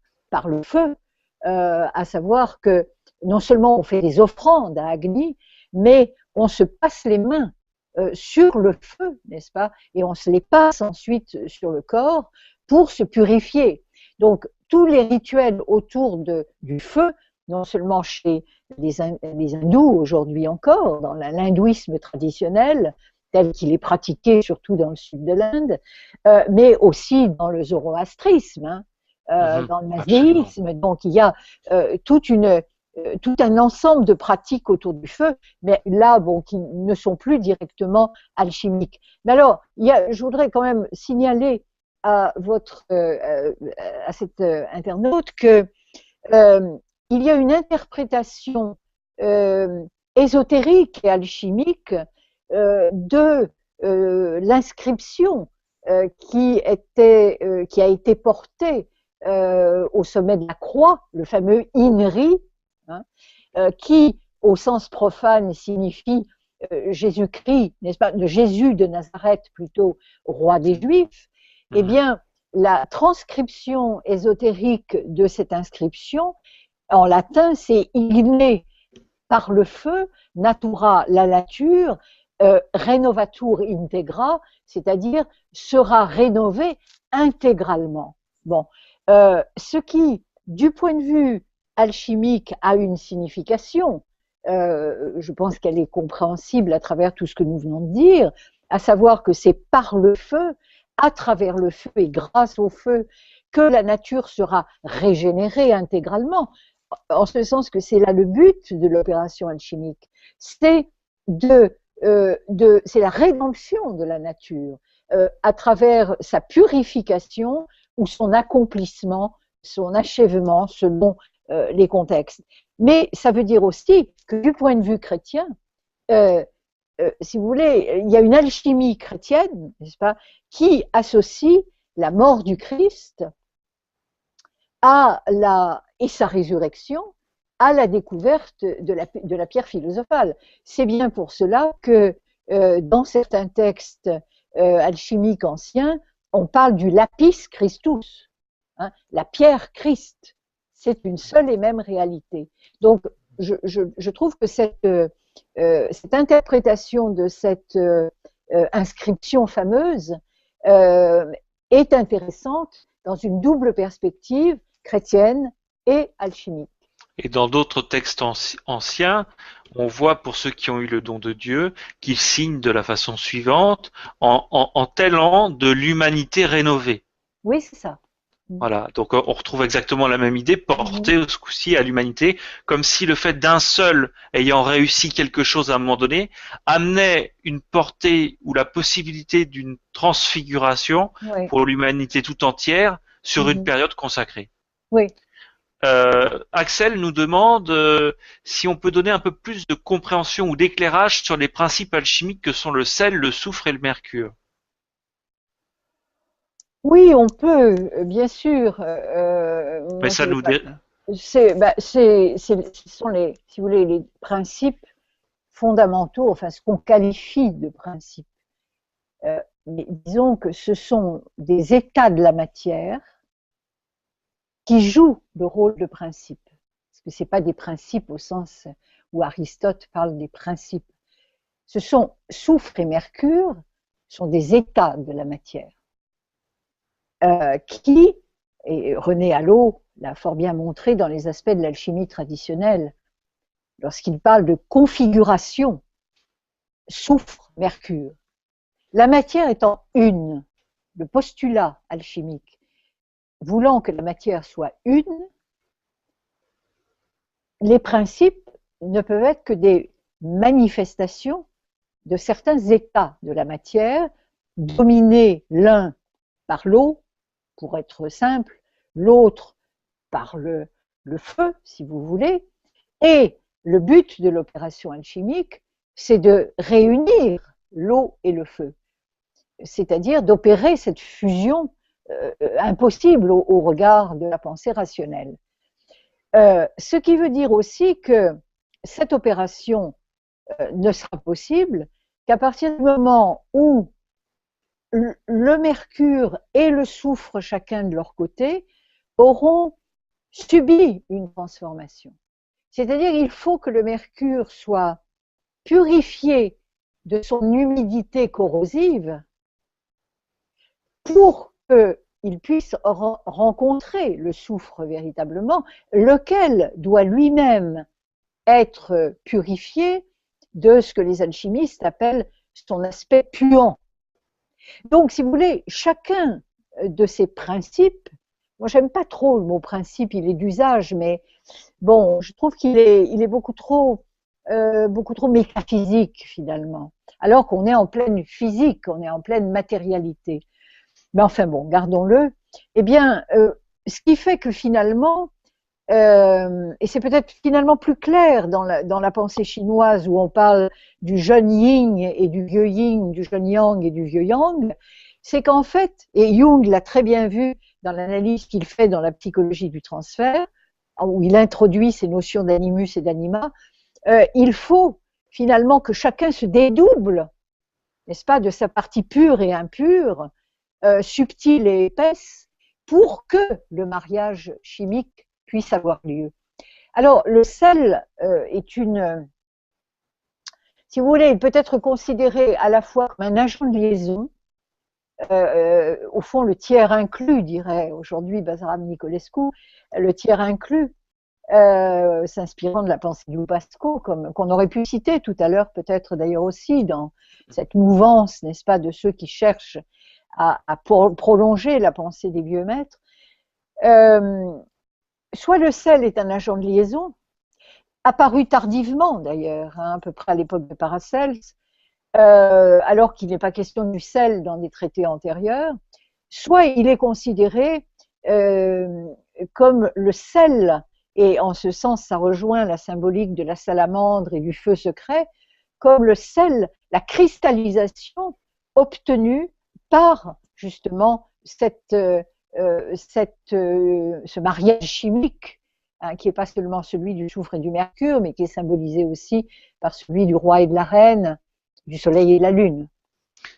le feu, à savoir que non seulement on fait des offrandes à Agni, mais on se passe les mains sur le feu, n'est-ce pas, et on se les passe ensuite sur le corps pour se purifier. Donc tous les rituels autour du feu, non seulement chez les hindous aujourd'hui encore, dans l'hindouisme traditionnel, tel qu'il est pratiqué surtout dans le sud de l'Inde, mais aussi dans le zoroastrisme, dans le mazéisme. Donc il y a tout un ensemble de pratiques autour du feu, mais là, bon, qui ne sont plus directement alchimiques. Mais alors, je voudrais quand même signaler à cet internaute que il y a une interprétation ésotérique et alchimique de l'inscription qui a été portée au sommet de la croix, le fameux INRI, hein, qui, au sens profane, signifie Jésus-Christ, n'est-ce pas, de Jésus de Nazareth plutôt, roi des Juifs. Eh bien, la transcription ésotérique de cette inscription, en latin, c'est igné par le feu, natura la nature, renovatur integra, c'est-à-dire sera rénové intégralement. Bon, ce qui, du point de vue alchimique, a une signification, je pense qu'elle est compréhensible à travers tout ce que nous venons de dire, à savoir que c'est par le feu, à travers le feu et grâce au feu, que la nature sera régénérée intégralement, en ce sens que c'est là le but de l'opération alchimique, c'est c'est la rédemption de la nature à travers sa purification ou son accomplissement, son achèvement selon les contextes. Mais ça veut dire aussi que du point de vue chrétien, si vous voulez, il y a une alchimie chrétienne, n'est-ce pas, qui associe la mort du Christ et sa résurrection à la découverte de la pierre philosophale. C'est bien pour cela que dans certains textes alchimiques anciens, on parle du lapis Christus, hein, la pierre Christ. C'est une seule et même réalité. Donc, je trouve que cette interprétation de cette inscription fameuse est intéressante dans une double perspective chrétienne et alchimique. Et dans d'autres textes anciens, on voit pour ceux qui ont eu le don de Dieu qu'ils signent de la façon suivante, en tel an de l'humanité rénovée. Oui, c'est ça. Voilà, donc on retrouve exactement la même idée portée ce coup-ci à l'humanité, comme si le fait d'un seul ayant réussi quelque chose à un moment donné amenait une portée ou la possibilité d'une transfiguration pour l'humanité tout entière sur une période consacrée. Oui. Axel nous demande si on peut donner un peu plus de compréhension ou d'éclairage sur les principes alchimiques que sont le sel, le soufre et le mercure. Oui, on peut, bien sûr. Mais ça nous ce sont si vous voulez, les principes fondamentaux, enfin ce qu'on qualifie de principes. Mais disons que ce sont des états de la matière qui jouent le rôle de principe. Parce que ce n'est pas des principes au sens où Aristote parle des principes. Ce sont soufre et mercure, sont des états de la matière. Qui, et René Allot l'a fort bien montré dans les aspects de l'alchimie traditionnelle, lorsqu'il parle de configuration, soufre, mercure. La matière étant une, le postulat alchimique, voulant que la matière soit une, les principes ne peuvent être que des manifestations de certains états de la matière, dominés l'un par l'eau, pour être simple, l'autre par le feu, si vous voulez, et le but de l'opération alchimique, c'est de réunir l'eau et le feu, c'est-à-dire d'opérer cette fusion impossible au regard de la pensée rationnelle. Ce qui veut dire aussi que cette opération ne sera possible qu'à partir du moment où le mercure et le soufre, chacun de leur côté, auront subi une transformation. C'est-à-dire qu'il faut que le mercure soit purifié de son humidité corrosive pour qu'il puisse rencontrer le soufre véritablement, lequel doit lui-même être purifié de ce que les alchimistes appellent son aspect puant. Donc, si vous voulez, chacun de ces principes, moi j'aime pas trop le mot principe, il est d'usage, mais bon, je trouve qu'il est beaucoup trop métaphysique finalement, alors qu'on est en pleine physique, on est en pleine matérialité. Mais enfin bon, gardons-le. Eh bien, ce qui fait que finalement, et c'est peut-être finalement plus clair dans la pensée chinoise où on parle du jeune yin et du vieux yin, du jeune yang et du vieux yang, c'est qu'en fait, et Jung l'a très bien vu dans l'analyse qu'il fait dans la psychologie du transfert, où il introduit ces notions d'animus et d'anima, il faut finalement que chacun se dédouble, n'est-ce pas, de sa partie pure et impure, subtile et épaisse, pour que le mariage chimique puisse avoir lieu. Alors, le sel est si vous voulez, il peut être considéré à la fois comme un agent de liaison, au fond le tiers inclus, dirait aujourd'hui Bazaram Nicolescu, le tiers inclus, s'inspirant de la pensée de Lupasco, qu'on aurait pu citer tout à l'heure, peut-être d'ailleurs aussi dans cette mouvance, n'est-ce pas, de ceux qui cherchent à prolonger la pensée des vieux maîtres. Soit le sel est un agent de liaison, apparu tardivement d'ailleurs, à peu près à l'époque de Paracels, alors qu'il n'est pas question du sel dans des traités antérieurs, soit il est considéré comme le sel, et en ce sens ça rejoint la symbolique de la salamandre et du feu secret, comme le sel, la cristallisation obtenue par justement ce mariage chimique, hein, qui n'est pas seulement celui du soufre et du mercure, mais qui est symbolisé aussi par celui du roi et de la reine, du soleil et de la lune.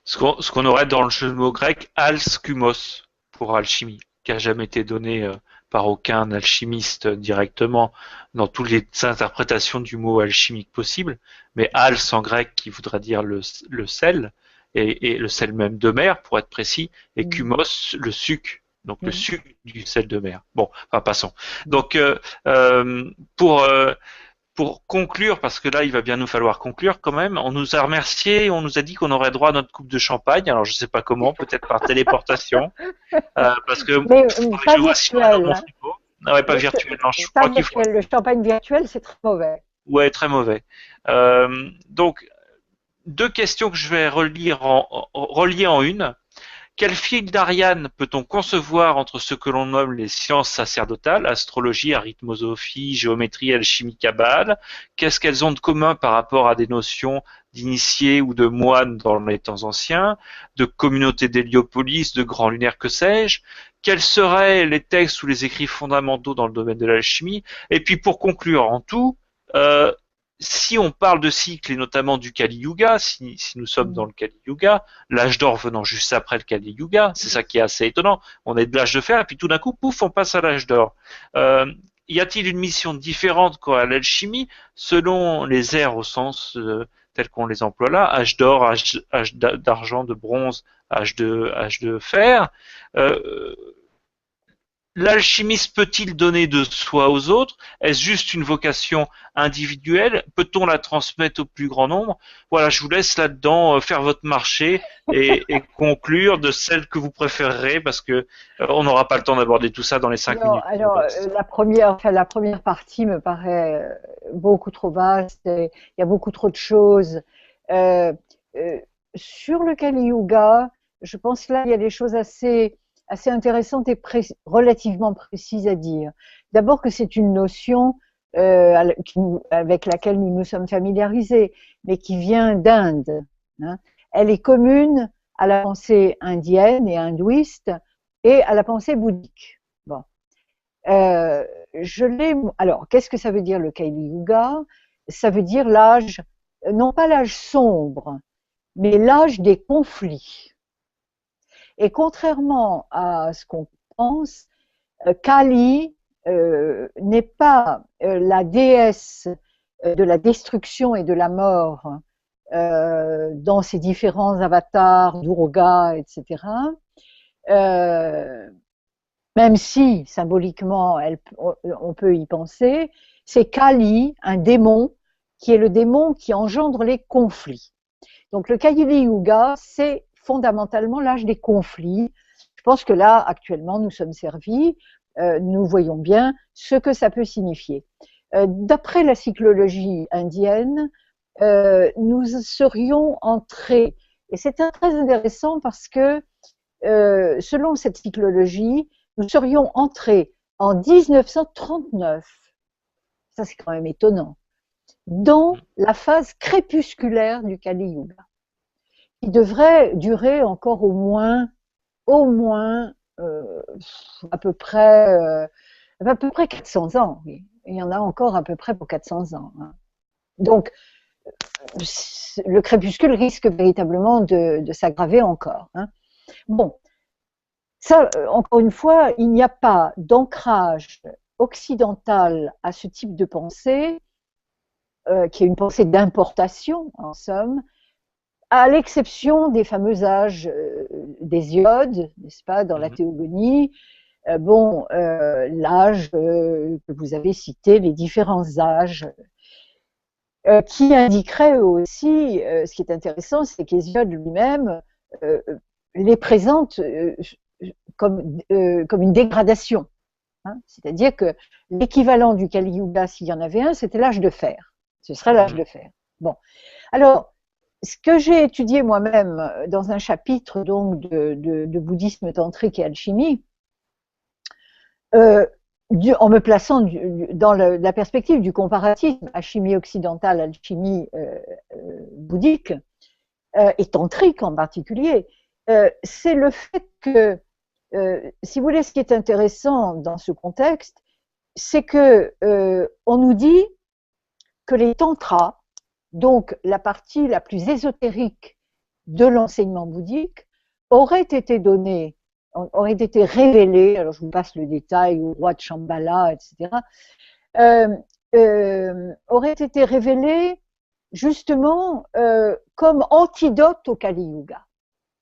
Ce qu'on aurait dans le jeu de mots grec, alskümos, pour alchimie, qui n'a jamais été donné par aucun alchimiste directement dans toutes les interprétations du mot alchimique possible, mais als en grec qui voudrait dire le sel, et le sel même de mer pour être précis, et kymos, le suc, donc le suc du sel de mer. Bon, enfin passons. Donc pour conclure, parce que là, il va bien nous falloir conclure quand même, on nous a remercié, on nous a dit qu'on aurait droit à notre coupe de champagne. Alors, je sais pas comment, peut-être par téléportation, parce que mais pas je vois virtuel. mon frigo. Non, ouais, pas virtuel. Non, je pas crois qu'il faut. virtuel. Le champagne virtuel, c'est très mauvais. Ouais, très mauvais. Donc, deux questions que je vais relier en une. Quel fil d'Ariane peut-on concevoir entre ce que l'on nomme les sciences sacerdotales, astrologie, arithmosophie, géométrie, alchimie, cabale? Qu'est-ce qu'elles ont de commun par rapport à des notions d'initiés ou de moines dans les temps anciens, de communautés d'Héliopolis, de grands lunaires, que sais-je? Quels seraient les textes ou les écrits fondamentaux dans le domaine de l'alchimie? Et puis pour conclure en tout, si on parle de cycle et notamment du Kali Yuga, si nous sommes dans le Kali Yuga, l'âge d'or venant juste après le Kali Yuga, c'est ça qui est assez étonnant. On est de l'âge de fer et puis tout d'un coup, pouf, on passe à l'âge d'or. Y a-t-il une mission différente qu'à l'alchimie selon les ères au sens tel qu'on les emploie là, âge d'or, âge d'argent, de bronze, âge de fer? l'alchimiste peut-il donner de soi aux autres? Est-ce juste une vocation individuelle? Peut-on la transmettre au plus grand nombre? Voilà, je vous laisse là-dedans faire votre marché et conclure de celle que vous préférerez parce que on n'aura pas le temps d'aborder tout ça dans les 5 minutes qui nous restent. La première partie me paraît beaucoup trop vaste. Et il y a beaucoup trop de choses. Euh, euh, sur le Kali Yuga, je pense que là, il y a des choses assez intéressantes et relativement précises à dire. D'abord que c'est une notion avec laquelle nous nous sommes familiarisés, mais qui vient d'Inde. Hein. Elle est commune à la pensée indienne et hindouiste et à la pensée bouddhique. Bon. Euh, alors, qu'est-ce que ça veut dire le Kali Yuga? Ça veut dire l'âge, non pas l'âge sombre, mais l'âge des conflits. Et contrairement à ce qu'on pense, Kali n'est pas la déesse de la destruction et de la mort dans ses différents avatars, Durga, etc. Même si symboliquement on peut y penser, c'est Kali, un démon, qui est le démon qui engendre les conflits. Donc le Kali Yuga, c'est fondamentalement l'âge des conflits. Je pense que là, actuellement, nous sommes servis, nous voyons bien ce que ça peut signifier. D'après la cyclologie indienne, nous serions entrés, et c'est très intéressant parce que selon cette cyclologie, nous serions entrés en 1939, ça c'est quand même étonnant, dans la phase crépusculaire du Kali Yuga, qui devrait durer encore au moins à peu près 400 ans. Oui. Il y en a encore à peu près pour 400 ans. Hein. Donc, le crépuscule risque véritablement de s'aggraver encore. Hein. Bon, ça, encore une fois, il n'y a pas d'ancrage occidental à ce type de pensée, qui est une pensée d'importation, en somme, à l'exception des fameux âges d'Hésiode, n'est-ce pas, dans la théogonie. L'âge que vous avez cité, les différents âges, qui indiqueraient aussi, ce qui est intéressant, c'est qu'Hésiode lui-même les présente comme une dégradation. Hein. C'est-à-dire que l'équivalent du Kali Yuga, s'il y en avait un, c'était l'âge de fer. Ce serait l'âge de fer. Bon. Alors, ce que j'ai étudié moi-même dans un chapitre donc de bouddhisme tantrique et alchimie, en me plaçant dans la perspective du comparatisme alchimie occidentale, alchimie bouddhique et tantrique en particulier, c'est le fait que, si vous voulez, ce qui est intéressant dans ce contexte, c'est que on nous dit que les tantras, donc la partie la plus ésotérique de l'enseignement bouddhique, auraient été donnés, auraient été révélés, alors je vous passe le détail au roi de Shambhala, etc., auraient été révélés justement comme antidote au Kali Yuga.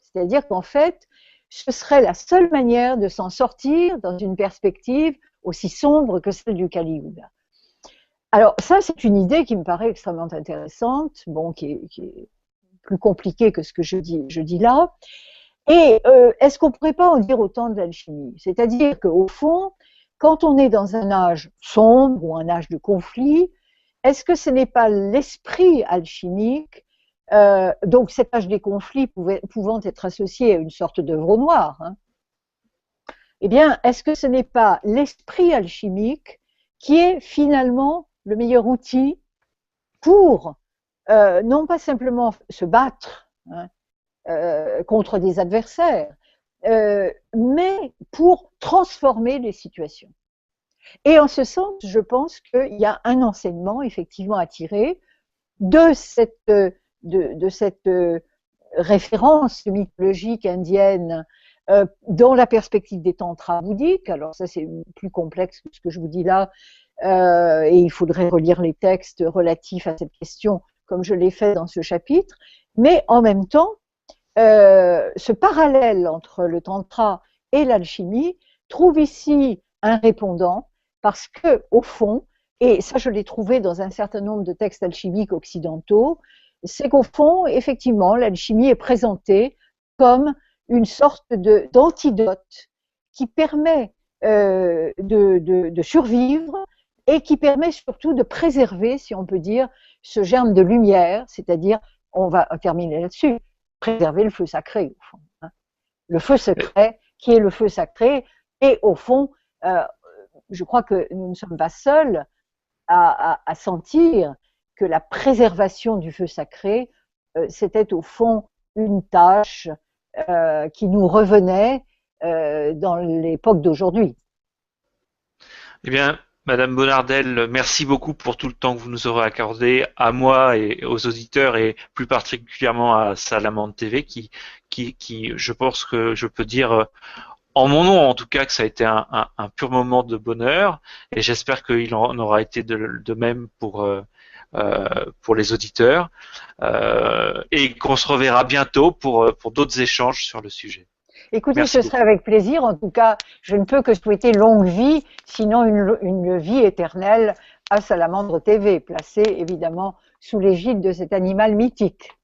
C'est-à-dire qu'en fait, ce serait la seule manière de s'en sortir dans une perspective aussi sombre que celle du Kali Yuga. Alors ça, c'est une idée qui me paraît extrêmement intéressante, bon, qui est plus compliquée que ce que je dis là. Et est-ce qu'on ne pourrait pas en dire autant de l'alchimie? C'est-à-dire qu'au fond, quand on est dans un âge sombre ou un âge de conflit, est-ce que ce n'est pas l'esprit alchimique, donc cet âge des conflits pouvant être associé à une sorte d'œuvre au noir, hein, eh bien, est-ce que ce n'est pas l'esprit alchimique qui est finalement le meilleur outil pour non pas simplement se battre hein, contre des adversaires, mais pour transformer les situations. Et en ce sens, je pense qu'il y a un enseignement effectivement à tirer de cette référence mythologique indienne dans la perspective des tantras bouddhiques. Alors ça, c'est plus complexe que ce que je vous dis là, et il faudrait relire les textes relatifs à cette question, comme je l'ai fait dans ce chapitre. Mais en même temps, ce parallèle entre le tantra et l'alchimie trouve ici un répondant parce que, au fond, et ça je l'ai trouvé dans un certain nombre de textes alchimiques occidentaux, c'est qu'au fond, effectivement, l'alchimie est présentée comme une sorte d'antidote qui permet de survivre et qui permet surtout de préserver, si on peut dire, ce germe de lumière, c'est-à-dire, on va terminer là-dessus, préserver le feu sacré, au fond. Hein. Le feu secret, qui est le feu sacré, et au fond, je crois que nous ne sommes pas seuls à sentir que la préservation du feu sacré, c'était au fond une tâche qui nous revenait dans l'époque d'aujourd'hui. Eh bien, Madame Bonardel, merci beaucoup pour tout le temps que vous nous aurez accordé à moi et aux auditeurs et plus particulièrement à Salamande TV qui, je pense que je peux dire en mon nom en tout cas que ça a été un pur moment de bonheur et j'espère qu'il en aura été de même pour les auditeurs et qu'on se reverra bientôt pour d'autres échanges sur le sujet. Écoutez, Merci ce beaucoup. serait avec plaisir. En tout cas, je ne peux que souhaiter longue vie, sinon une vie éternelle à Salamandre TV, placée évidemment sous l'égide de cet animal mythique.